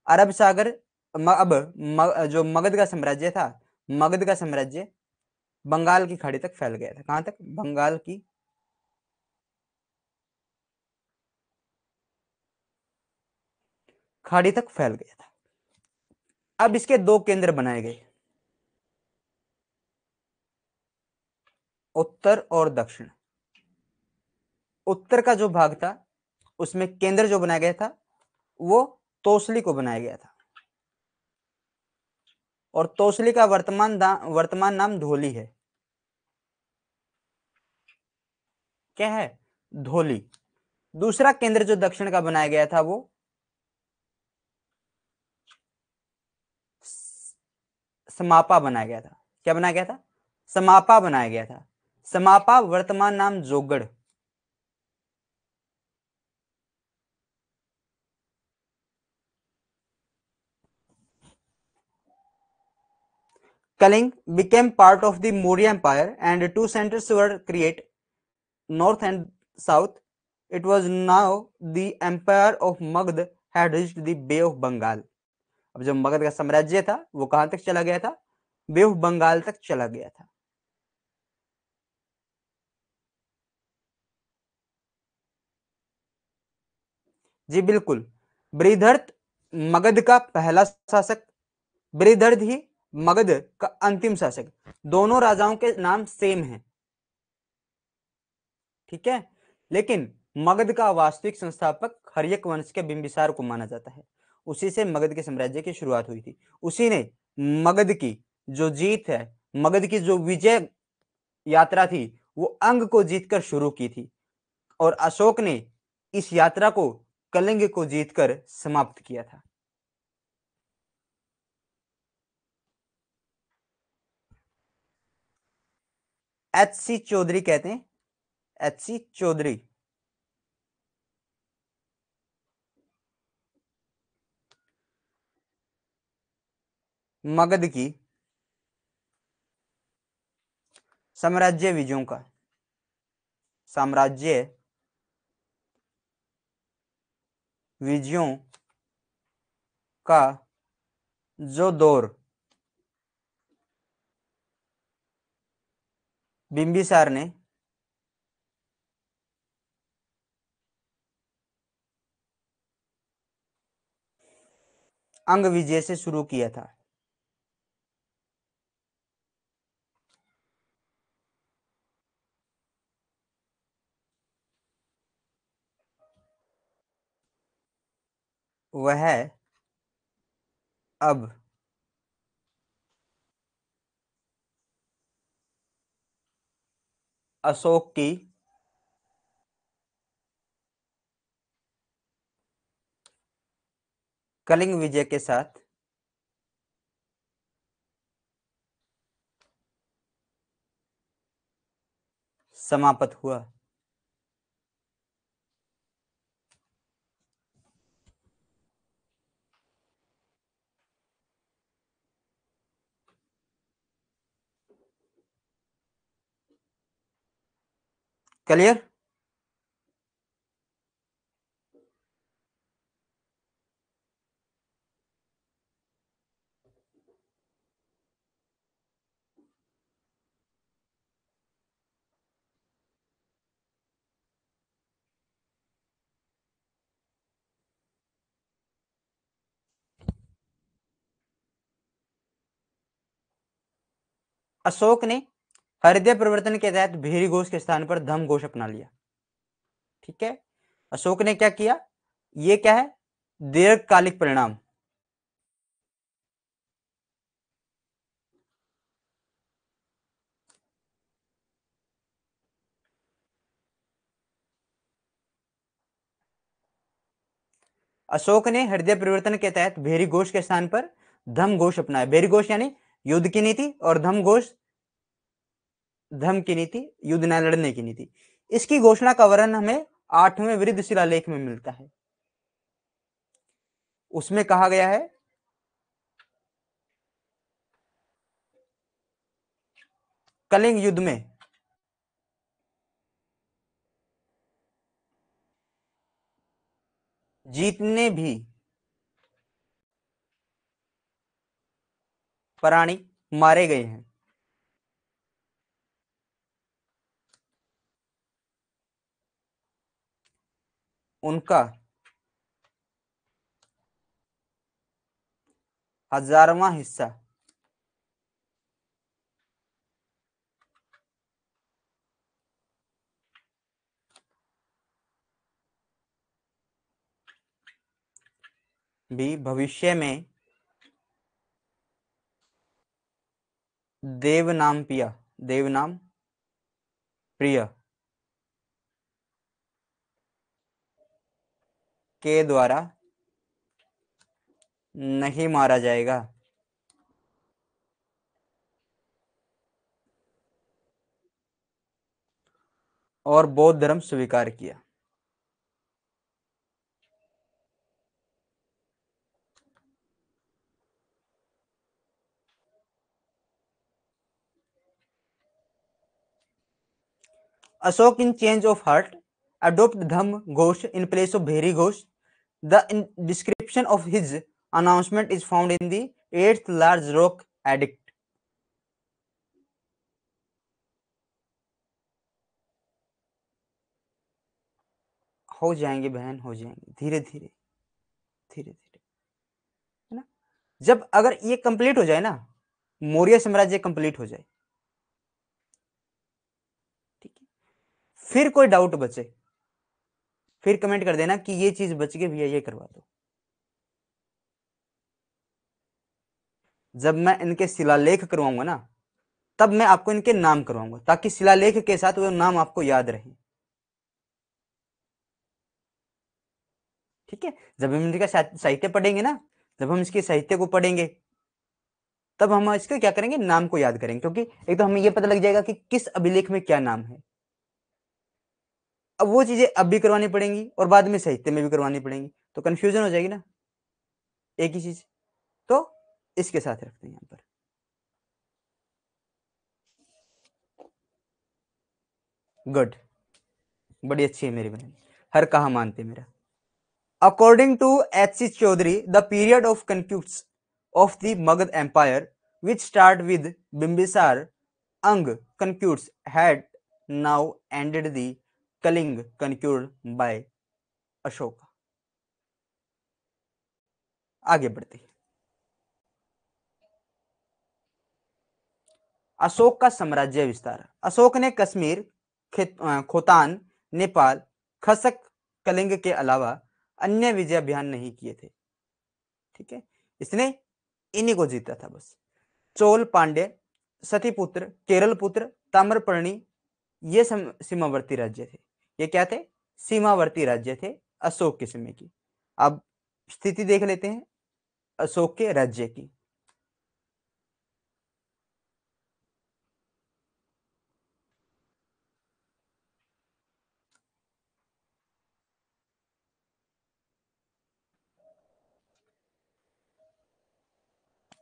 Speaker 1: अरब सागर। अब जो मगध का साम्राज्य था, मगध का साम्राज्य बंगाल की खाड़ी तक फैल गया था। कहां तक? बंगाल की खाड़ी तक फैल गया था। अब इसके दो केंद्र बनाए गए, उत्तर और दक्षिण। उत्तर का जो भाग था उसमें केंद्र जो बनाया गया था वो तोसली को बनाया गया था, और तोसली का वर्तमान नाम धोली है। क्या है? धोली। दूसरा केंद्र जो दक्षिण का बनाया गया था वो समापा बनाया गया था। क्या बनाया गया था? समापा बनाया गया था। समापा वर्तमान नाम जोगढ़। Kaling became part of the Maurya Empire and two centers were created, north and south. It was now the empire of Magध had reached the Bay of Bengal. अब जो मगध का साम्राज्य था वो कहां तक चला गया था? बे ऑफ बंगाल तक चला गया था। जी बिल्कुल। बृहदर्थ मगध का पहला शासक, बृहदर्थ ही मगध का अंतिम शासक। दोनों राजाओं के नाम सेम हैं, ठीक है। लेकिन मगध का वास्तविक संस्थापक हर्यक वंश के बिंबिसार को माना जाता है। उसी से मगध के साम्राज्य की शुरुआत हुई थी। उसी ने मगध की जो जीत है, मगध की जो विजय यात्रा थी वो अंग को जीतकर शुरू की थी, और अशोक ने इस यात्रा को कलिंग को जीतकर समाप्त किया था। एच.सी. चौधरी कहते हैं, एच.सी. चौधरी। मगध की साम्राज्य विजयों का, साम्राज्य विजयों का जो दौर बिंबिसार ने अंग विजय से शुरू किया था। वह अब अशोक की कलिंग विजय के साथ समाप्त हुआ। क्लियर? अशोक ने हृदय परिवर्तन के तहत भेरी घोष के स्थान पर धम घोष अपना लिया। ठीक है, अशोक ने क्या किया, ये क्या है, दीर्घकालिक परिणाम। अशोक ने हृदय परिवर्तन के तहत भेरी घोष के स्थान पर धम घोष अपनाया। भेरी घोष यानी युद्ध की नीति, और धम घोष धम की नीति, युद्ध न लड़ने की नीति। इसकी घोषणा का वर्णन हमें 8वें वृद्ध शिलालेख में मिलता है। उसमें कहा गया है, कलिंग युद्ध में जितने भी प्राणी मारे गए हैं, उनका 1000वां हिस्सा भी भविष्य में देवनाम प्रिय के द्वारा नहीं मारा जाएगा। और बौद्ध धर्म स्वीकार किया। अशोक इन चेंज ऑफ हार्ट अडोप्ट धम Ghosh in place of very Ghosh. The description of his announcement is found in the 8th large rock edict. हो जाएंगे बहन, हो जाएंगे, धीरे धीरे धीरे धीरे, है ना। जब अगर ये कंप्लीट हो जाए ना, मौर्य साम्राज्य कंप्लीट हो जाए, ठीक है, फिर कोई डाउट बचे फिर कमेंट कर देना कि ये चीज बच गई भैया, ये करवा दो। जब मैं इनके शिलालेख करवाऊंगा ना, तब मैं आपको इनके नाम करवाऊंगा, ताकि शिलालेख के साथ वो नाम आपको याद रहे। ठीक है, जब हम इनका साहित्य पढ़ेंगे ना, जब हम इसके साहित्य को पढ़ेंगे, तब हम इसके क्या करेंगे, नाम को याद करेंगे, क्योंकि एक तो हमें यह पता लग जाएगा कि किस अभिलेख में क्या नाम है। अब वो चीजें अब भी करवानी पड़ेंगी और बाद में साहित्य में भी करवानी पड़ेंगी, तो कंफ्यूजन हो जाएगी ना एक ही चीज। तो इसके साथ रखते हैं यहां पर। गुड, बड़ी अच्छी है मेरी बहन, हर कहा मानते मेरा। According to H.C. Chaudhary, the period of conquest of the Magad Empire, which started with Bimbisar Ang conquest, had now ended the Kaling conquered by Ashoka. आगे बढ़ते, अशोक का साम्राज्य विस्तार। अशोक ने कश्मीर, खोतान, नेपाल, खसक, कलिंग के अलावा अन्य विजय अभियान नहीं किए थे। ठीक है, इसने इन्हीं को जीता था बस। चोल, पांड्य, सतीपुत्र, केरल पुत्र, ताम्रपर्णी, ये सीमावर्ती राज्य थे। ये क्या थे? सीमावर्ती राज्य थे अशोक के समय की। अब स्थिति देख लेते हैं अशोक के राज्य की।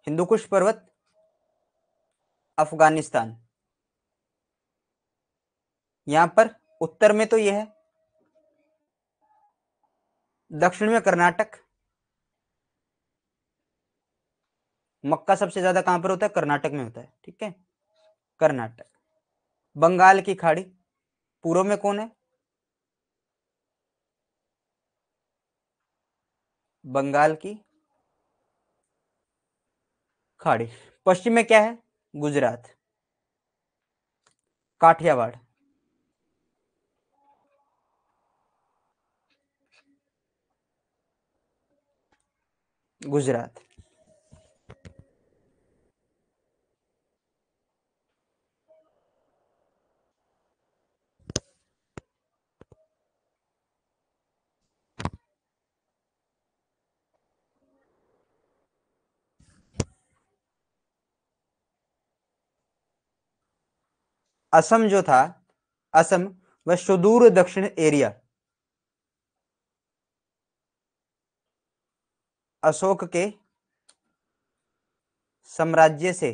Speaker 1: हिंदुकुश पर्वत, अफगानिस्तान, यहां पर उत्तर में तो यह है, दक्षिण में कर्नाटक। मक्का सबसे ज्यादा कहां पर होता है? कर्नाटक में होता है। ठीक है, कर्नाटक। बंगाल की खाड़ी, पूर्व में कौन है? बंगाल की खाड़ी। पश्चिम में क्या है? गुजरात। काठियावाड़, गुजरात। असम जो था, असम व सुदूर दक्षिण एरिया अशोक के साम्राज्य से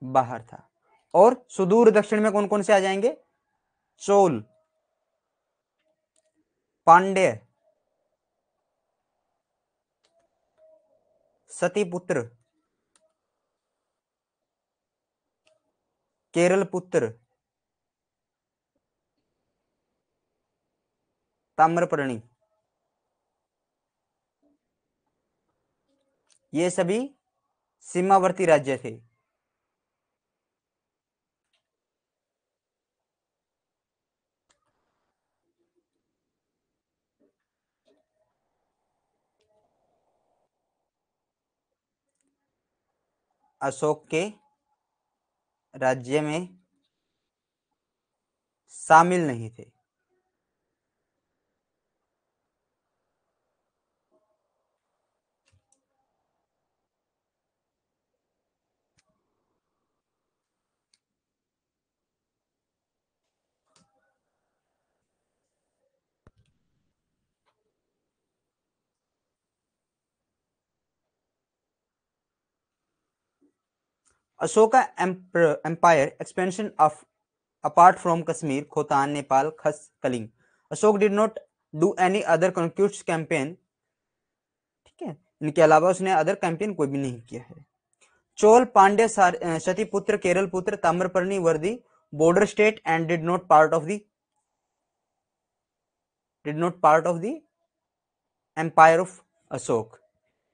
Speaker 1: बाहर था। और सुदूर दक्षिण में कौन कौन से आ जाएंगे? चोल, पांड्य, सतीपुत्र, केरल पुत्र, ताम्रपर्णी, ये सभी सीमावर्ती राज्य थे। अशोक के राज्य में शामिल नहीं थे। Ashoka empire expansion of apart from Kashmir, Khotan, Nepal, Khas, Kaling. Ashok did not do any other conquest campaign. ठीक है, इनके अलावा उसने अदर कैंपेन कोई भी नहीं किया है। चोल, पांड्य, सतीपुत्र, केरल पुत्र, ताम्रपर्णी वर दी border state and did not part of the empire of Ashok.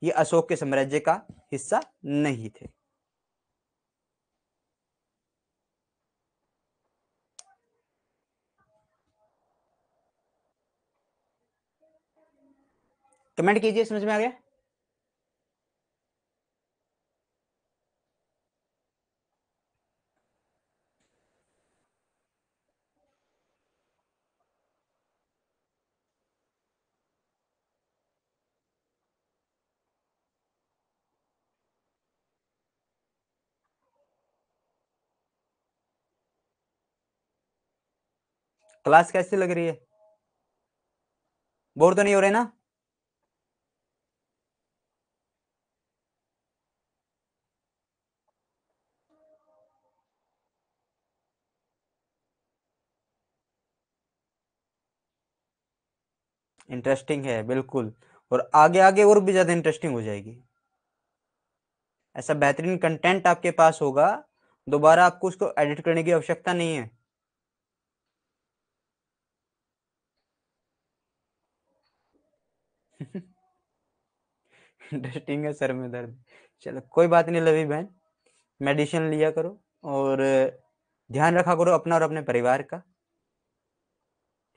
Speaker 1: ये अशोक के साम्राज्य का हिस्सा नहीं थे। कमेंट कीजिए, समझ में आ गया? क्लास कैसी लग रही है? बोर तो नहीं हो रहे ना? इंटरेस्टिंग है बिल्कुल, और आगे आगे और भी ज्यादा इंटरेस्टिंग हो जाएगी। ऐसा बेहतरीन कंटेंट आपके पास होगा, दोबारा आपको उसको एडिट करने की आवश्यकता नहीं है। इंटरेस्टिंग है, सर में दर्द। चलो कोई बात नहीं लवी बहन, मेडिसिन लिया करो और ध्यान रखा करो अपना और अपने परिवार का,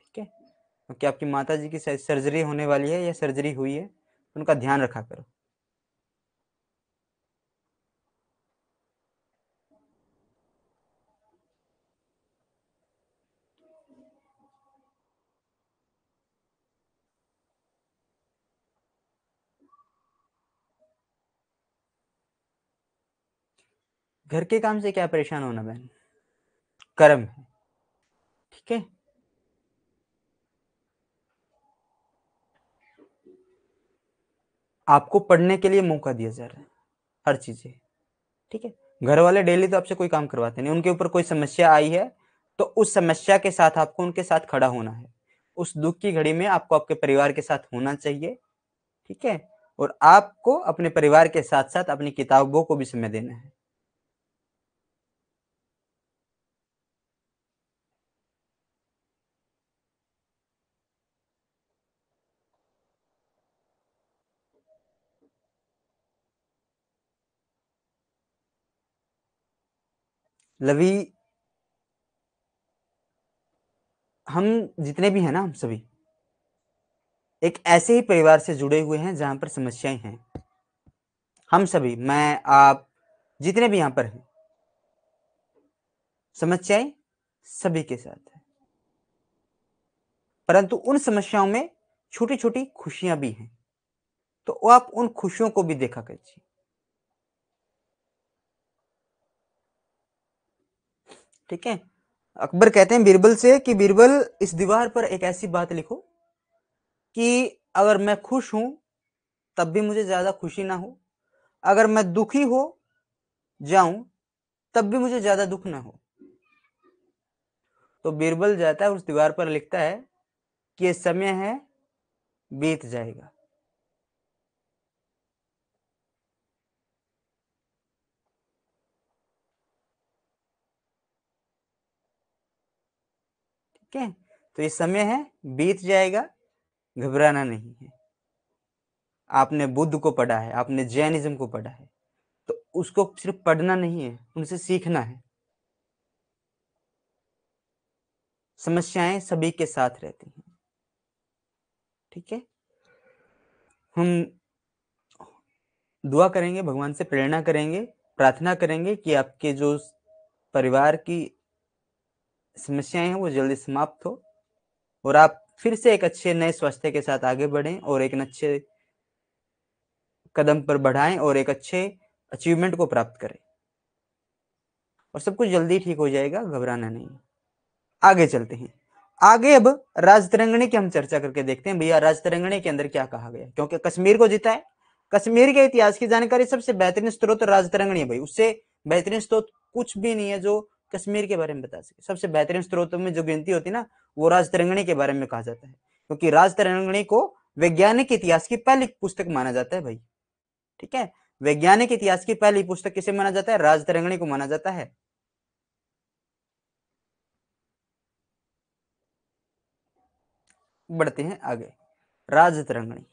Speaker 1: ठीक है? क्योंकि आपकी माता जी की सर्जरी होने वाली है या सर्जरी हुई है, उनका ध्यान रखा करो। घर के काम से क्या परेशान होना बहन, कर्म है, ठीक है? आपको पढ़ने के लिए मौका दिया जा रहा है, हर चीजें, ठीक है? घर वाले डेली तो आपसे कोई काम करवाते नहीं, उनके ऊपर कोई समस्या आई है तो उस समस्या के साथ आपको उनके साथ खड़ा होना है, उस दुख की घड़ी में आपको आपके परिवार के साथ होना चाहिए, ठीक है? और आपको अपने परिवार के साथ साथ अपनी किताबों को भी समय देना है। लवी, हम जितने भी हैं ना, हम सभी एक ऐसे ही परिवार से जुड़े हुए हैं जहां पर समस्याएं हैं। हम सभी, मैं, आप, जितने भी यहां पर हैं, समस्याएं सभी के साथ है, परंतु उन समस्याओं में छोटी छोटी खुशियां भी हैं, तो आप उन खुशियों को भी देखा कीजिए, ठीक है? अकबर कहते हैं बीरबल से कि बीरबल, इस दीवार पर एक ऐसी बात लिखो कि अगर मैं खुश हूं तब भी मुझे ज्यादा खुशी ना हो, अगर मैं दुखी हो जाऊं तब भी मुझे ज्यादा दुख ना हो। तो बीरबल जाता है उस दीवार पर लिखता है कि ये समय है, बीत जाएगा। ठीक है? तो ये समय है, बीत जाएगा, घबराना नहीं है। आपने बुद्ध को पढ़ा है, आपने जैनिज्म को पढ़ा है, तो उसको सिर्फ पढ़ना नहीं है, उनसे सीखना है। समस्याएं सभी के साथ रहती हैं, ठीक है? हम दुआ करेंगे, भगवान से प्रेरणा करेंगे, प्रार्थना करेंगे कि आपके जो परिवार की समस्याएं हैं वो जल्दी समाप्त हो और आप फिर से एक अच्छे नए स्वास्थ्य के साथ आगे बढ़ें और एक अच्छे कदम पर बढ़ाएं और एक अच्छे अचीवमेंट को प्राप्त करें, और सब कुछ जल्दी ठीक हो जाएगा, घबराना नहीं। आगे चलते हैं। आगे अब राजतरंगिणी की हम चर्चा करके देखते हैं भैया, राजतरंगिणी के अंदर क्या कहा गया, क्योंकि कश्मीर को जीता है। कश्मीर के इतिहास की जानकारी सबसे बेहतरीन स्रोत राजतरंगिणी है भाई, उससे बेहतरीन स्रोत कुछ भी नहीं है जो कश्मीर के बारे में बता सके। सबसे बेहतरीन स्रोतों में जो गिनती होती है ना, वो राजतरंगिणी के बारे में कहा जाता है, क्योंकि राजतरंगिणी को वैज्ञानिक इतिहास की पहली पुस्तक माना जाता है भाई, ठीक है? वैज्ञानिक इतिहास की पहली पुस्तक किसे माना जाता है? राजतरंगिणी को माना जाता है। बढ़ते हैं आगे। राजतरंगिणी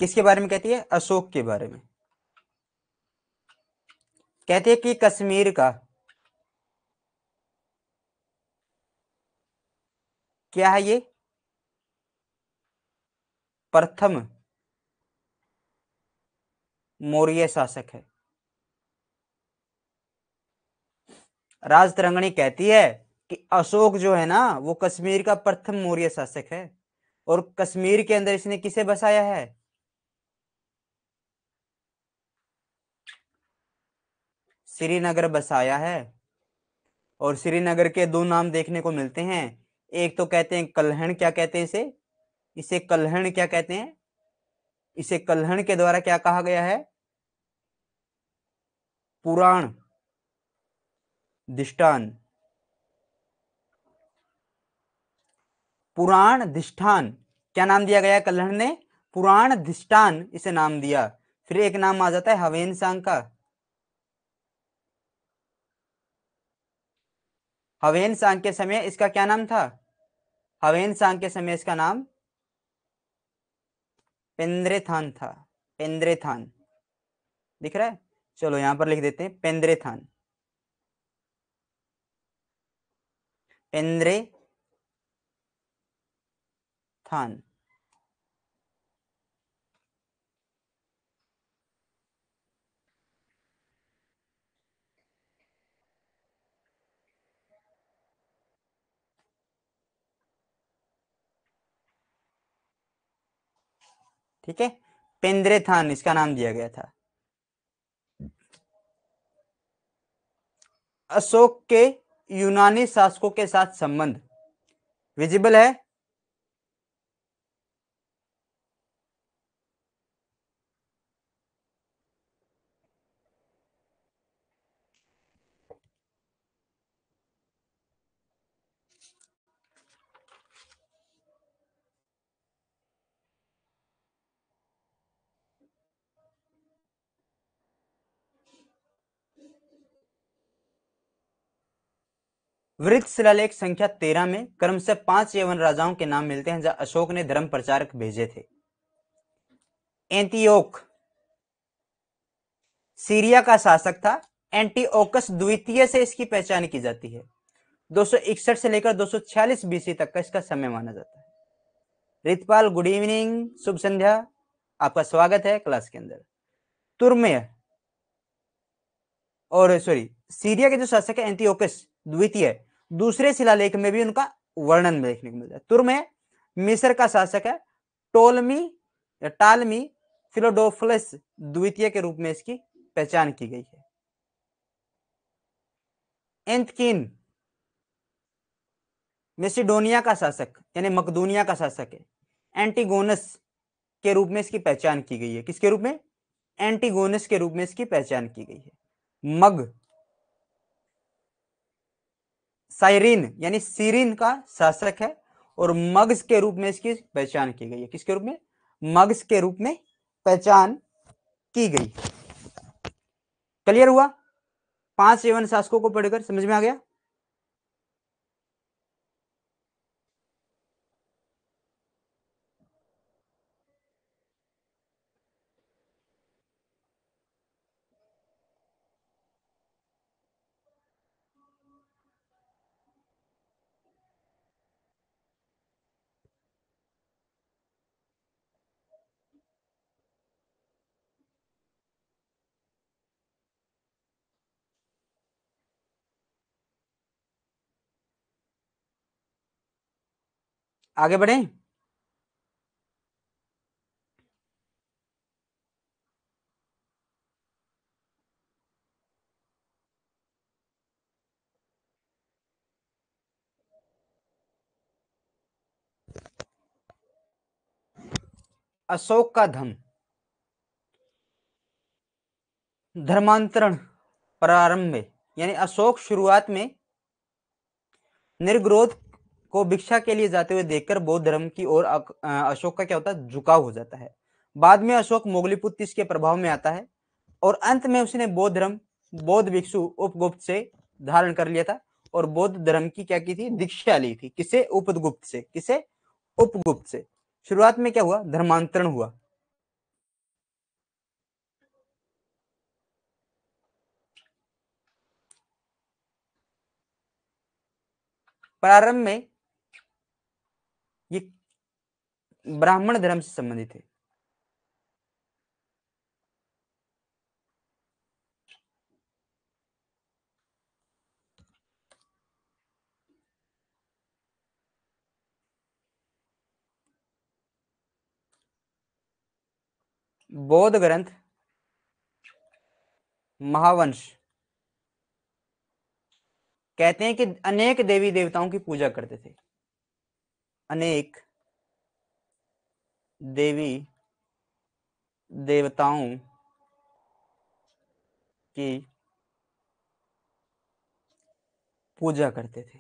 Speaker 1: किसके बारे में कहती है? अशोक के बारे में कहती है कि कश्मीर का क्या है, ये प्रथम मौर्य शासक है। राजतरंगिणी कहती है कि अशोक जो है ना, वो कश्मीर का प्रथम मौर्य शासक है, और कश्मीर के अंदर इसने किसे बसाया है? श्रीनगर बसाया है। और श्रीनगर के दो नाम देखने को मिलते हैं, एक तो कहते हैं कल्हण, क्या कहते हैं इसे, इसे कल्हण क्या कहते हैं, इसे कल्हण के द्वारा क्या कहा गया है, पुराण दिष्टान, पुराण धिष्ठान, क्या नाम दिया गया कल्हण ने, पुराण धिष्ठान इसे नाम दिया। फिर एक नाम आ जाता है हवेन सांग का, हवेन सांग के समय इसका क्या नाम था, हवेन सांग के समय इसका नाम पेंद्रेथान था, पेंद्रेथान, दिख रहा है, चलो यहां पर लिख देते हैं पेंद्रेथान, पेंद्रे थान। ठीक है, पेंद्रेथान इसका नाम दिया गया था। अशोक के यूनानी शासकों के साथ संबंध विजिबल है, वृत्त शिलालेख संख्या 13 में क्रम से 5 यवन राजाओं के नाम मिलते हैं जहां अशोक ने धर्म प्रचारक भेजे थे। एंटियोक सीरिया का शासक था, एंटीओकस द्वितीय से इसकी पहचान की जाती है। 261 से लेकर 246 बीसी तक का इसका समय माना जाता है। रितपाल गुड इवनिंग, शुभ संध्या, आपका स्वागत है क्लास के अंदर। तुर्मेय और सॉरी सीरिया के जो शासक है एंटीओकस द्वितीय, दूसरे शिलालेख में भी उनका वर्णन देखने को मिलता है। तुर्मेय मिस्र का शासक है, टोलमी या टालमी फिलोडोफलस द्वितीय के रूप में इसकी पहचान की गई है। एंथकिन मेसिडोनिया का शासक यानी मकदूनिया का शासक है, एंटीगोनस के रूप में इसकी पहचान की गई है। किसके रूप में, एंटीगोनस के रूप में इसकी पहचान की गई है। मग साइरिन यानी सीरिन का शासक है और मग्स के रूप में इसकी पहचान की गई है। किसके रूप में, मग्स के रूप में पहचान की गई। क्लियर हुआ, 5 यवन शासकों को पढ़कर समझ में आ गया। आगे बढ़े, अशोक का धर्मांतरण प्रारंभ में, यानी अशोक शुरुआत में निर्ग्रोध को भिक्षा के लिए जाते हुए देखकर बौद्ध धर्म की ओर अशोक का क्या होता है, झुकाव हो जाता है। बाद में अशोक मोगलीपुत्र के प्रभाव में आता है और अंत में उसने बौद्ध धर्म बौद्ध भिक्षु उपगुप्त से धारण कर लिया था और बौद्ध धर्म की क्या की थी, दीक्षा ली थी। किसे, उपगुप्त से। किसे, उपगुप्त से। शुरुआत में क्या हुआ, धर्मांतरण हुआ। प्रारंभ में ये ब्राह्मण धर्म से संबंधित है। बौद्ध ग्रंथ महावंश कहते हैं कि अनेक देवी देवताओं की पूजा करते थे, अनेक देवी देवताओं की पूजा करते थे।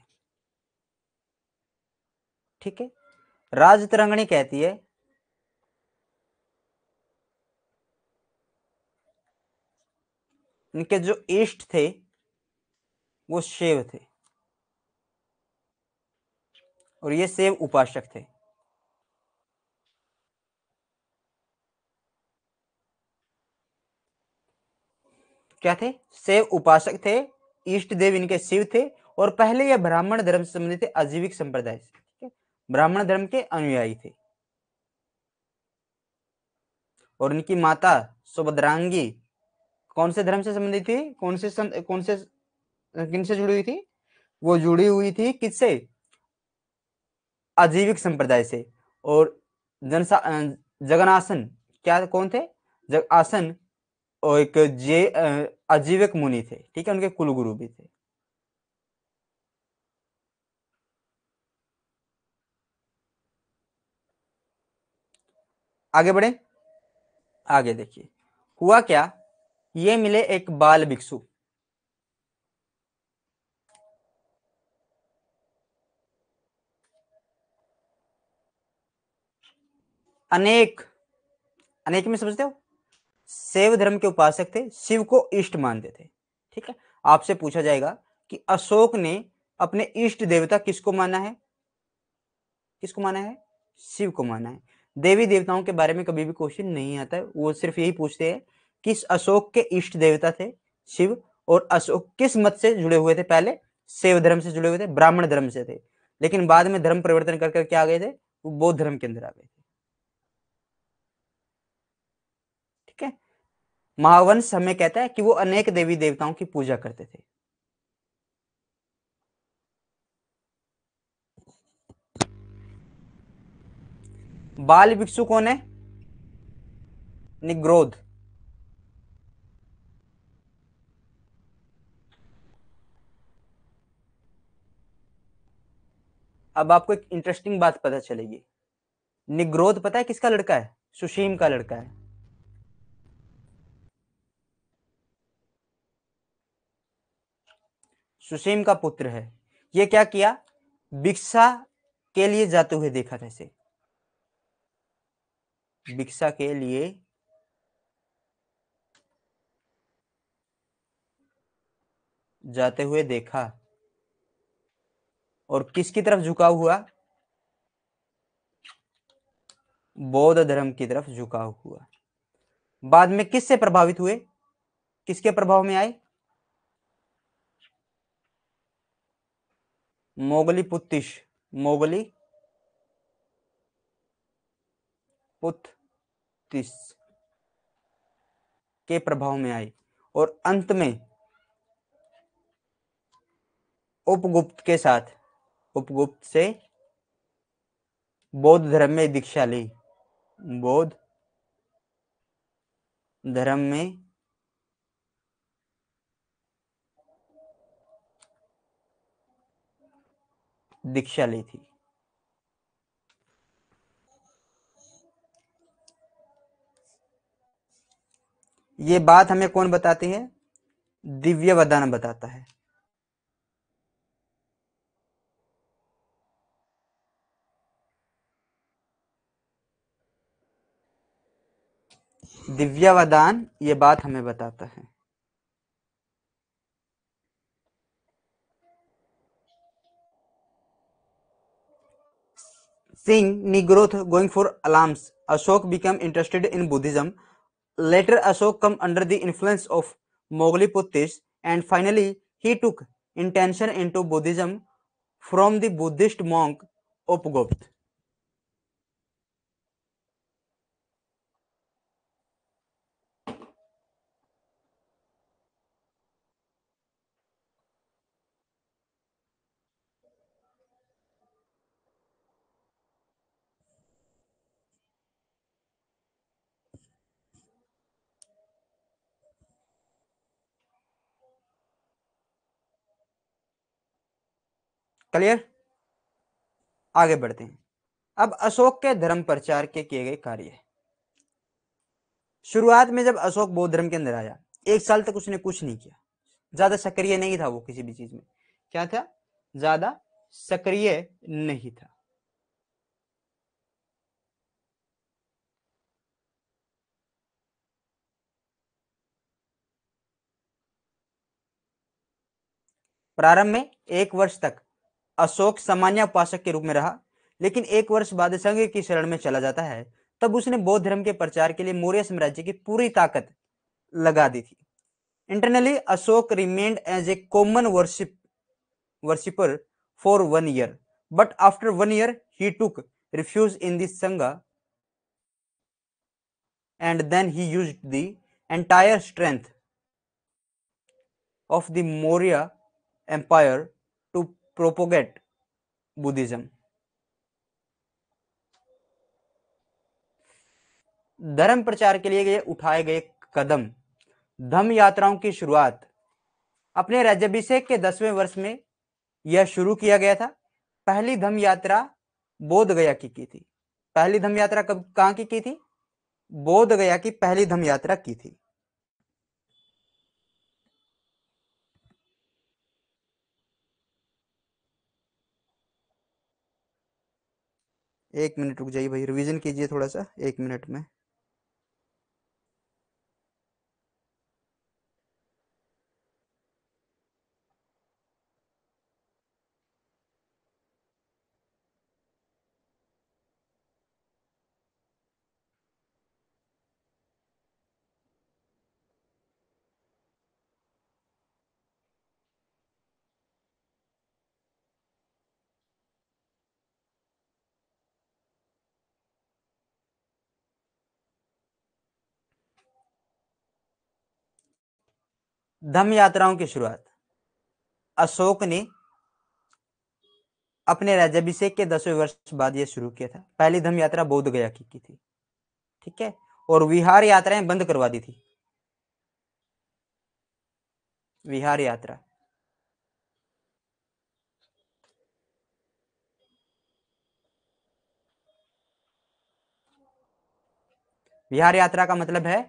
Speaker 1: ठीक है, राजतरंगिणी कहती है इनके जो इष्ट थे वो शिव थे और ये शिव उपासक थे। क्या थे? शिव उपासक थे, इष्ट देव इनके शिव थे और पहले ये ब्राह्मण धर्म से संबंधित थे, आजीविक संप्रदाय से। ठीक है, ब्राह्मण धर्म के अनुयायी थे। और इनकी माता सुभद्रांगी कौन से धर्म से संबंधित थी? कौन से किन से जुड़ी हुई थी? वो जुड़ी हुई थी किससे? आजीविक संप्रदाय से। और जगनासन क्या कौन थे? जग आसन और एक आजीविक मुनि थे। ठीक है, उनके कुलगुरु भी थे। आगे बढ़े, आगे देखिए हुआ क्या। ये मिले एक बाल भिक्षु, अनेक, अनेक में समझते हो, शैव धर्म के उपासक थे, शिव को इष्ट मानते थे। ठीक है, आपसे पूछा जाएगा कि अशोक ने अपने इष्ट देवता किसको माना है? किसको माना है? शिव को माना है। देवी देवताओं के बारे में कभी भी क्वेश्चन नहीं आता है, वो सिर्फ यही पूछते हैं किस अशोक के इष्ट देवता थे शिव, और अशोक किस मत से जुड़े हुए थे? पहले शैव धर्म से जुड़े हुए थे, ब्राह्मण धर्म से थे, लेकिन बाद में धर्म परिवर्तन कर करके आ गए थे, वो बौद्ध धर्म के अंदर आ गए थे। ठीक है, महावंश हमें कहता है कि वो अनेक देवी देवताओं की पूजा करते थे। बाल भिक्षु कौन है? निग्रोध। अब आपको एक इंटरेस्टिंग बात पता चलेगी। निग्रोध पता है किसका लड़का है? सुशीम का लड़का है। सुशीम का पुत्र है। ये क्या किया? भिक्षा के लिए जाते हुए देखा था इसे, भिक्षा के लिए जाते हुए देखा और किसकी तरफ झुकाव हुआ? बौद्ध धर्म की तरफ झुकाव हुआ। बाद में किससे प्रभावित हुए? किसके प्रभाव में आए? मोगली पुत्तिश, मोगली पुत्तिस के प्रभाव में आए और अंत में उपगुप्त के साथ, उपगुप्त से बौद्ध धर्म में दीक्षा ली, बौद्ध धर्म में दीक्षा ली थी। ये बात हमें कौन बताती है? दिव्य वदान बताता है। दिव्यावदान ये बात हमें बताता है। Seeing Nigroth going for alms, Ashok became interested in Buddhism. Later, Ashok come under the influence of Moghli and finally he took intention into Buddhism from the Buddhist monk Upgupta. Clear? आगे बढ़ते हैं। अब अशोक के धर्म प्रचार के किए गए कार्य। शुरुआत में जब अशोक बौद्ध धर्म के अंदर आया, 1 साल तक उसने कुछ नहीं किया, ज्यादा सक्रिय नहीं था वो किसी भी चीज में। क्या था? ज्यादा सक्रिय नहीं था। प्रारंभ में 1 वर्ष तक अशोक सामान्य उपासक के रूप में रहा, लेकिन 1 वर्ष बाद संघ की शरण में चला जाता है। तब उसने बौद्ध धर्म के प्रचार के लिए मौर्य साम्राज्य की पूरी ताकत लगा दी थी। Internally Ashoka remained as a common worshipper for 1 year, but after 1 year he took refuge in the Sangha, and then he used the entire strength of the Maurya Empire to propagate Buddhism. धर्म प्रचार के लिए उठाए गए कदम। धम्म यात्राओं की शुरुआत अपने राज्याभिषेक के 10वें वर्ष में यह शुरू किया गया था। पहली धम्म यात्रा बोध गया की थी। पहली धम्म यात्रा कब कहां की थी? बोध गया की पहली धम्म यात्रा की थी। एक मिनट रुक जाइए भाई, रिवीजन कीजिए थोड़ा सा 1 मिनट में। धम्म यात्राओं की शुरुआत अशोक ने अपने राज्याभिषेक के 10वें वर्ष बाद यह शुरू किया था। पहली धम्म यात्रा बोध गया की थी, ठीक है, और विहार यात्राएं बंद करवा दी थी। विहार यात्रा, विहार यात्रा का मतलब है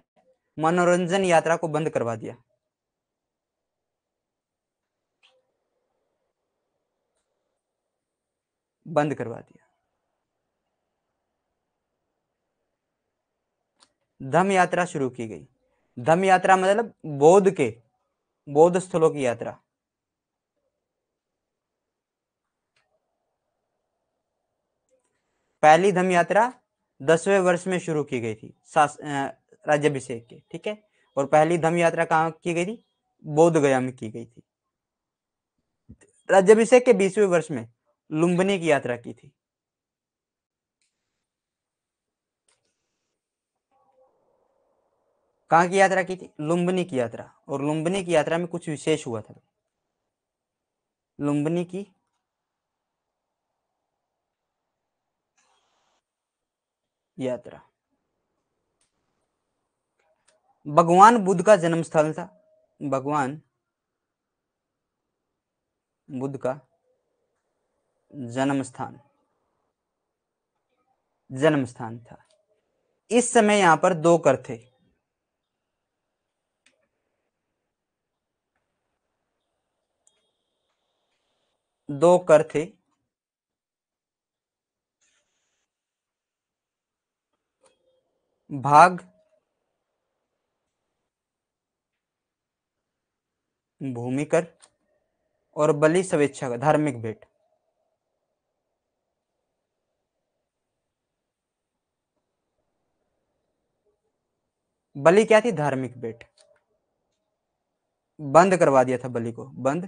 Speaker 1: मनोरंजन यात्रा को बंद करवा दिया। बंद करवा दिया। धम्म यात्रा शुरू की गई। धम्म यात्रा मतलब बौद्ध स्थलों की यात्रा। पहली धम्म यात्रा 10वें वर्ष में शुरू की गई थी राज्याभिषेक के, ठीक है, और पहली धम्म यात्रा कहां की गई थी? बोध गया में की गई थी। राज्याभिषेक के 20वें वर्ष में लुम्बिनी की यात्रा की थी। कहां की यात्रा की थी? लुम्बिनी की यात्रा। और लुम्बिनी की यात्रा में कुछ विशेष हुआ था। लुम्बिनी की यात्रा भगवान बुद्ध का जन्म स्थल था। भगवान बुद्ध का जन्म स्थान जन्म स्थान था। इस समय यहां पर 2 कर थे। दो कर थे। भाग, भूमि कर और बलि स्वेच्छा का धार्मिक भेंट। बलि क्या थी? धार्मिक भेंट। बंद करवा दिया था बलि को, बंद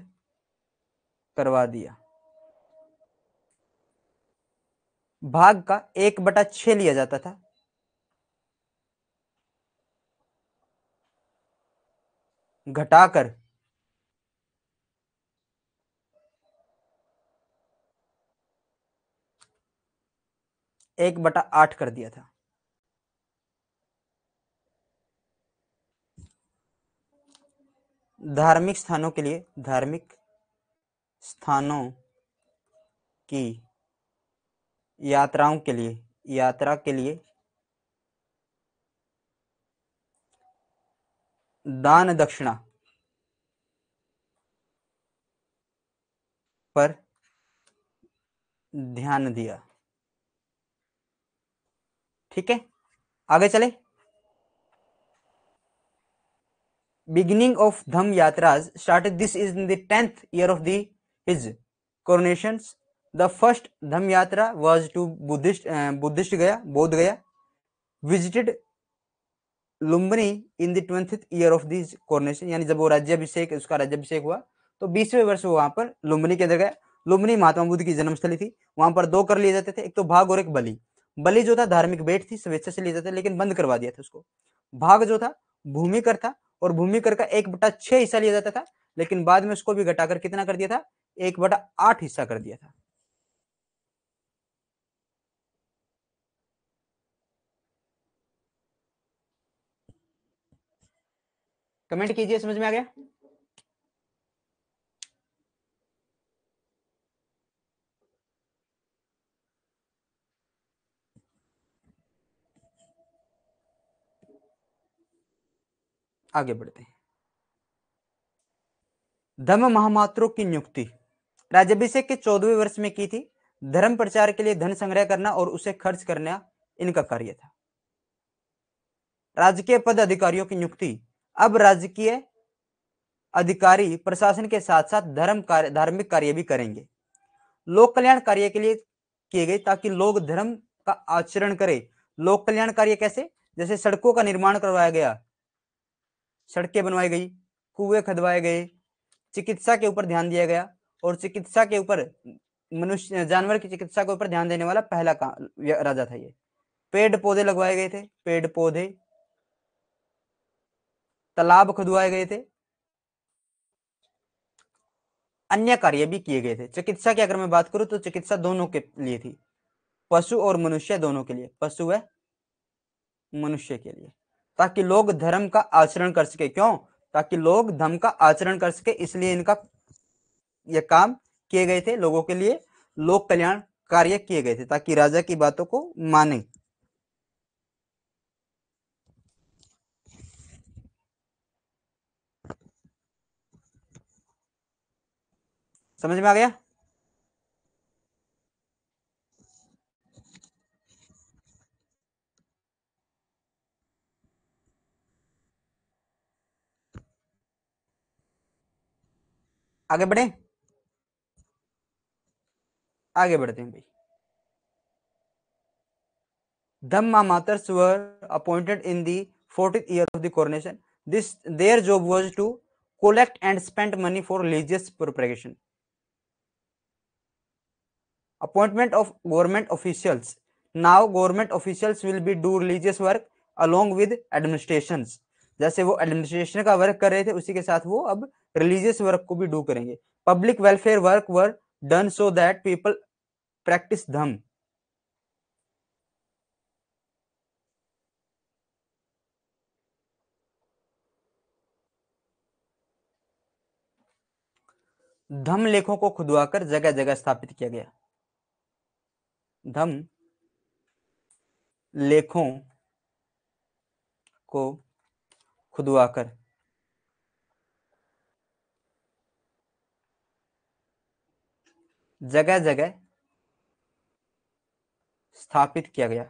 Speaker 1: करवा दिया। भाग का 1/6 लिया जाता था। घटाकर 1/8 कर दिया था। धार्मिक स्थानों के लिए, धार्मिक स्थानों की यात्रा के लिए दान दक्षिणा पर ध्यान दिया। ठीक है, आगे चले। Beginning of Dham Yatras started. This is in the 10th year of his coronations. The first Dham Yatra was to Buddhist Gaya, Bodh Gaya. Visited Lumbini in the 20th year of this coronation, यानी जब वो राज्याभिषेक, उसका राज्याभिषेक हुआ तो 20वें वर्ष वो वहां पर लुम्बिनी के अंदर गया। लुम्बिनी महात्मा बुद्ध की जन्मस्थली थी। वहां पर दो कर लिए जाते थे, एक तो भाग और एक बलि। बलि जो था धार्मिक भेंट थी, स्वेच्छा से लिए जाते थे, लेकिन बंद करवा दिया था उसको। भाग जो था भूमि कर था, और भूमि कर का 1/6 हिस्सा लिया जाता था, लेकिन बाद में उसको भी घटाकर कितना कर दिया था, 1/8 हिस्सा कर दिया था। कमेंट कीजिए, समझ में आ गया? आगे बढ़ते हैं। धम्म महामात्रों की नियुक्ति राज्याभिषेक के 14वें वर्ष में की थी। धर्म प्रचार के लिए धन संग्रह करना और उसे खर्च करना इनका कार्य था। राजकीय पद अधिकारियों की नियुक्ति। अब राजकीय अधिकारी प्रशासन के साथ साथ धार्मिक कार्य भी करेंगे। लोक कल्याण कार्य के लिए किए गए, ताकि लोग धर्म का आचरण करें। लोक कल्याण कार्य कैसे? जैसे सड़कों का निर्माण करवाया गया, सड़कें बनवाई गई, कुएं खदवाए गए, चिकित्सा के ऊपर ध्यान दिया गया, और चिकित्सा के ऊपर मनुष्य जानवर की चिकित्सा के ऊपर ध्यान देने वाला पहला राजा था ये। पेड़ पौधे लगवाए गए थे, पेड़ पौधे, तालाब खुदवाए गए थे, अन्य कार्य भी किए गए थे। चिकित्सा की अगर मैं बात करूं तो चिकित्सा दोनों के लिए थी, पशु और मनुष्य दोनों के लिए, पशु व मनुष्य के लिए, ताकि लोग धर्म का आचरण कर सके। क्यों? ताकि लोग धर्म का आचरण कर सके, इसलिए इनका ये काम किए गए थे। लोगों के लिए लोक कल्याण कार्य किए गए थे, ताकि राजा की बातों को माने। समझ में आ गया? आगे बढ़े, आगे बढ़ते हैं भाई। Dhamma Matars were appointed in the 40th year of the coronation. Their job was to collect and spend money for religious propagation. Appointment of government officials. Now government officials will be do religious work along with administrations. जैसे वो administration का work कर रहे थे, उसी के साथ वो अब रिलीजियस वर्क को भी डू करेंगे। Public welfare work were done so that people practice Dhamma. Dhamma लेखों को खुदवाकर जगह जगह स्थापित किया गया। धम्म लेखों को खुदवाकर जगह जगह स्थापित किया गया।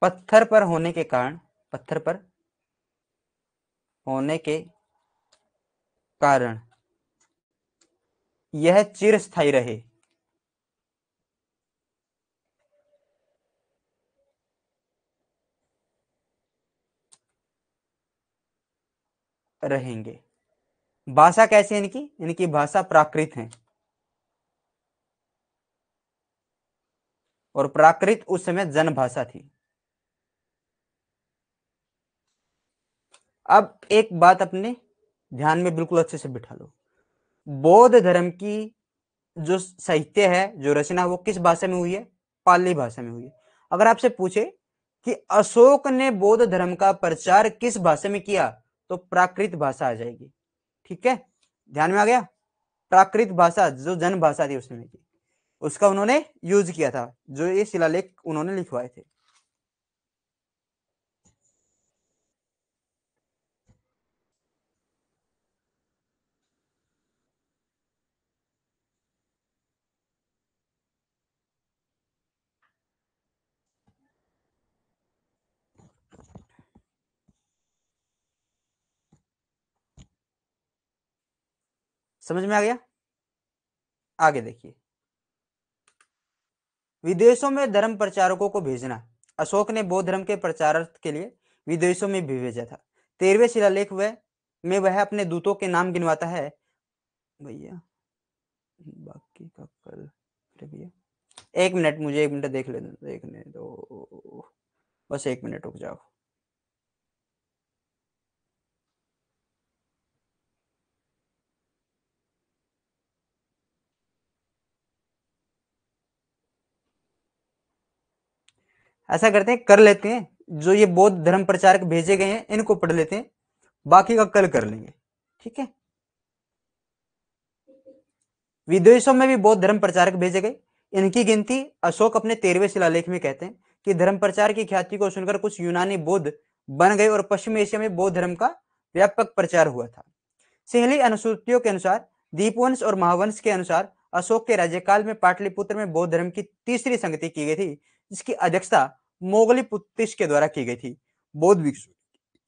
Speaker 1: पत्थर पर होने के कारण, पत्थर पर होने के कारण यह चिरस्थायी रहे। रहेंगे। भाषा कैसी है इनकी? इनकी भाषा प्राकृत है, और प्राकृत उस समय जन भाषा थी। अब एक बात अपने ध्यान में बिल्कुल अच्छे से बिठा लो। बौद्ध धर्म की जो साहित्य है, जो रचना, वो किस भाषा में हुई है? पाली भाषा में हुई है। अगर आपसे पूछे कि अशोक ने बौद्ध धर्म का प्रचार किस भाषा में किया, तो प्राकृत भाषा आ जाएगी। ठीक है, ध्यान में आ गया। प्राकृत भाषा जो जन भाषा थी उस समय की, उसका उन्होंने यूज किया था, जो ये शिलालेख उन्होंने लिखवाए थे। समझ में आ गया। आगे देखिए, विदेशों में धर्म प्रचारकों को भेजना। अशोक ने बौद्ध धर्म के प्रचारार्थ के लिए विदेशों में भी भेजा था। 13वें शिलालेख में वह अपने दूतों के नाम गिनवाता है। भैया बाकी का कल, अरे भैया 1 मिनट, मुझे 1 मिनट देखने दो, बस 1 मिनट रुक जाओ। ऐसा करते हैं, कर लेते हैं, जो ये बौद्ध धर्म प्रचारक भेजे गए हैं इनको पढ़ लेते हैं, बाकी का कल कर लेंगे, ठीक है। विदेशों में भी बौद्ध धर्म प्रचारक भेजे गए। इनकी गिनती अशोक अपने 13वें शिलालेख में कहते हैं कि धर्म प्रचार की ख्याति को सुनकर कुछ यूनानी बौद्ध बन गए और पश्चिम एशिया में बौद्ध धर्म का व्यापक प्रचार हुआ था। सिंहली अनुसूचियों के अनुसार, दीपवंश और महावंश के अनुसार अशोक के राज्यकाल में पाटलिपुत्र में बौद्ध धर्म की तीसरी संगति की गई थी, जिसकी अध्यक्षता मोगलीपुत्तिश के द्वारा की गई थी। बौद्ध भिक्षु,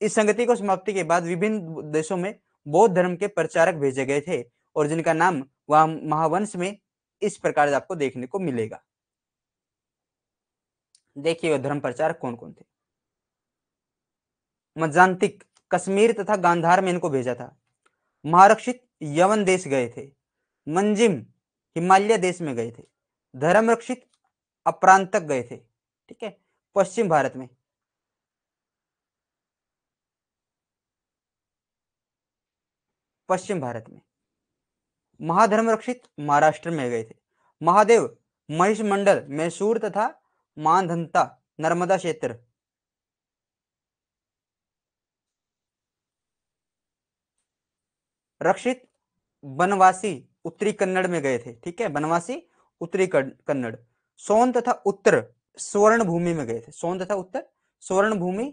Speaker 1: इस संगति को समाप्ति के बाद विभिन्न देशों में बौद्ध धर्म के प्रचारक भेजे गए थे और जिनका नाम वह महावंश में इस प्रकार से आपको देखने को मिलेगा। देखिए धर्म प्रचारक कौन कौन थे। मज्जांतिक कश्मीर तथा गांधार में इनको भेजा था। महारक्षित यवन देश गए थे। मंजिम हिमालय देश में गए थे। धर्मरक्षित अप्रांतक गए थे, ठीक है, पश्चिम भारत में। पश्चिम भारत में महाधर्मरक्षित महाराष्ट्र में गए थे। महादेव महिष मंडल मैसूर तथा मानधंता नर्मदा क्षेत्र। रक्षित बनवासी उत्तरी कन्नड़ में गए थे, ठीक है, बनवासी उत्तरी कन्नड़। सोन तथा उत्तर स्वर्ण भूमि में गए थे। सोन तथा उत्तर स्वर्ण भूमि,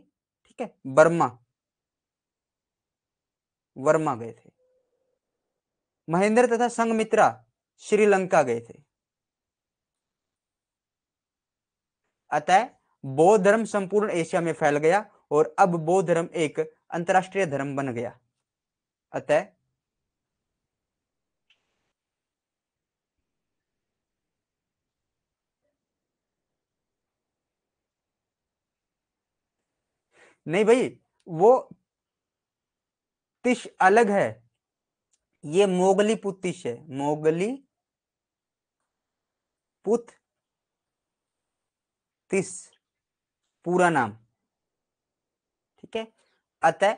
Speaker 1: ठीक है, बर्मा, वर्मा गए थे। महेंद्र तथा संघमित्रा श्रीलंका गए थे। अतः बौद्ध धर्म संपूर्ण एशिया में फैल गया और अब बौद्ध धर्म एक अंतरराष्ट्रीय धर्म बन गया। अतः नहीं भाई, वो तिश अलग है, ये मोगली पुतिश है, मोगली पुत तिस पूरा नाम, ठीक है। अतः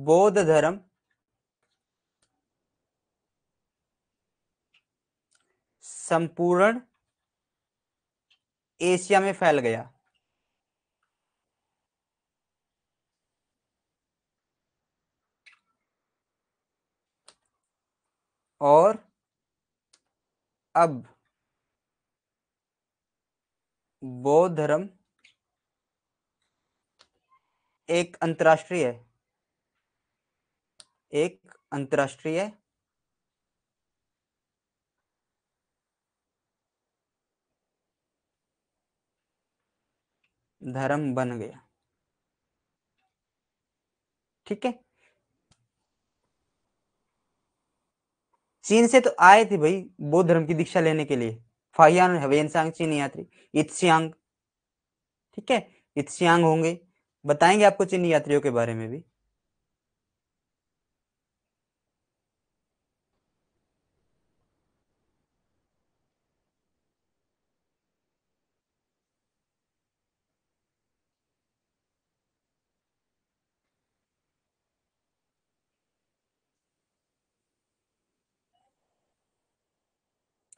Speaker 1: बौद्ध धर्म संपूर्ण एशिया में फैल गया। और अब बौद्ध धर्म एक अंतरराष्ट्रीय, एक अंतरराष्ट्रीय धर्म बन गया, ठीक है। चीन से तो आए थे भाई बौद्ध धर्म की दीक्षा लेने के लिए, फाहियान हेवेनसांग चीनी यात्री, इत्सियांग, ठीक है, इत्सियांग होंगे, बताएंगे आपको चीनी यात्रियों के बारे में भी।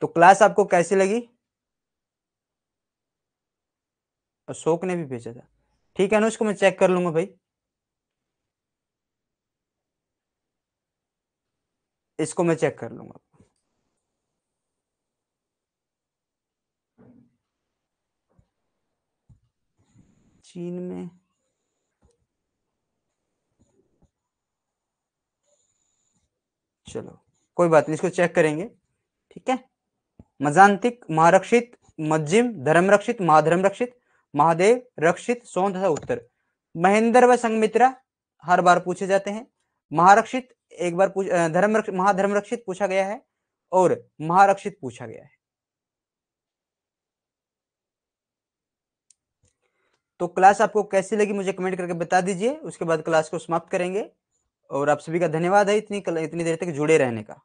Speaker 1: तो क्लास आपको कैसी लगी। अशोक ने भी भेजा था, ठीक है ना, उसको मैं चेक कर लूंगा भाई। इसको मैं चेक कर लूंगा। चीन में चलो कोई बात नहीं, इसको चेक करेंगे। ठीक है। मजांतिक, महारक्षित, मज्जिम, धर्मरक्षित, महाधर्मरक्षित, महादेव रक्षित, सोन तथा उत्तर। महेंद्र व संघमित्रा हर बार पूछे जाते हैं। महारक्षित एक बार महाधर्मरक्षित पूछा गया है और महारक्षित पूछा गया है। तो क्लास आपको कैसी लगी मुझे कमेंट करके बता दीजिए, उसके बाद क्लास को समाप्त करेंगे। और आप सभी का धन्यवाद है इतनी देर तक जुड़े रहने का।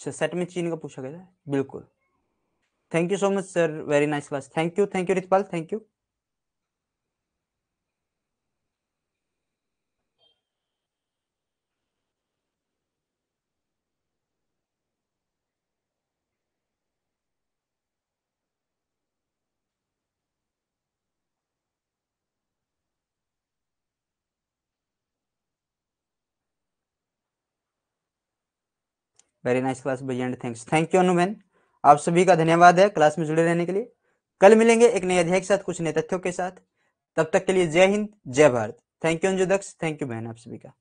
Speaker 1: अच्छा, सेट में चीन का पूछा गया था, बिल्कुल। Thank you so much sir, very nice class. Thank you Ritpal, thank you. Very nice class भैया, and thanks. Thank you Anu man, आप सभी का धन्यवाद है क्लास में जुड़े रहने के लिए। कल मिलेंगे एक नए अध्याय के साथ, कुछ नए तथ्यों के साथ। तब तक के लिए Jai Hind, Jai Bharat. Thank you Anju Daksh, thank you बहन आप सभी का।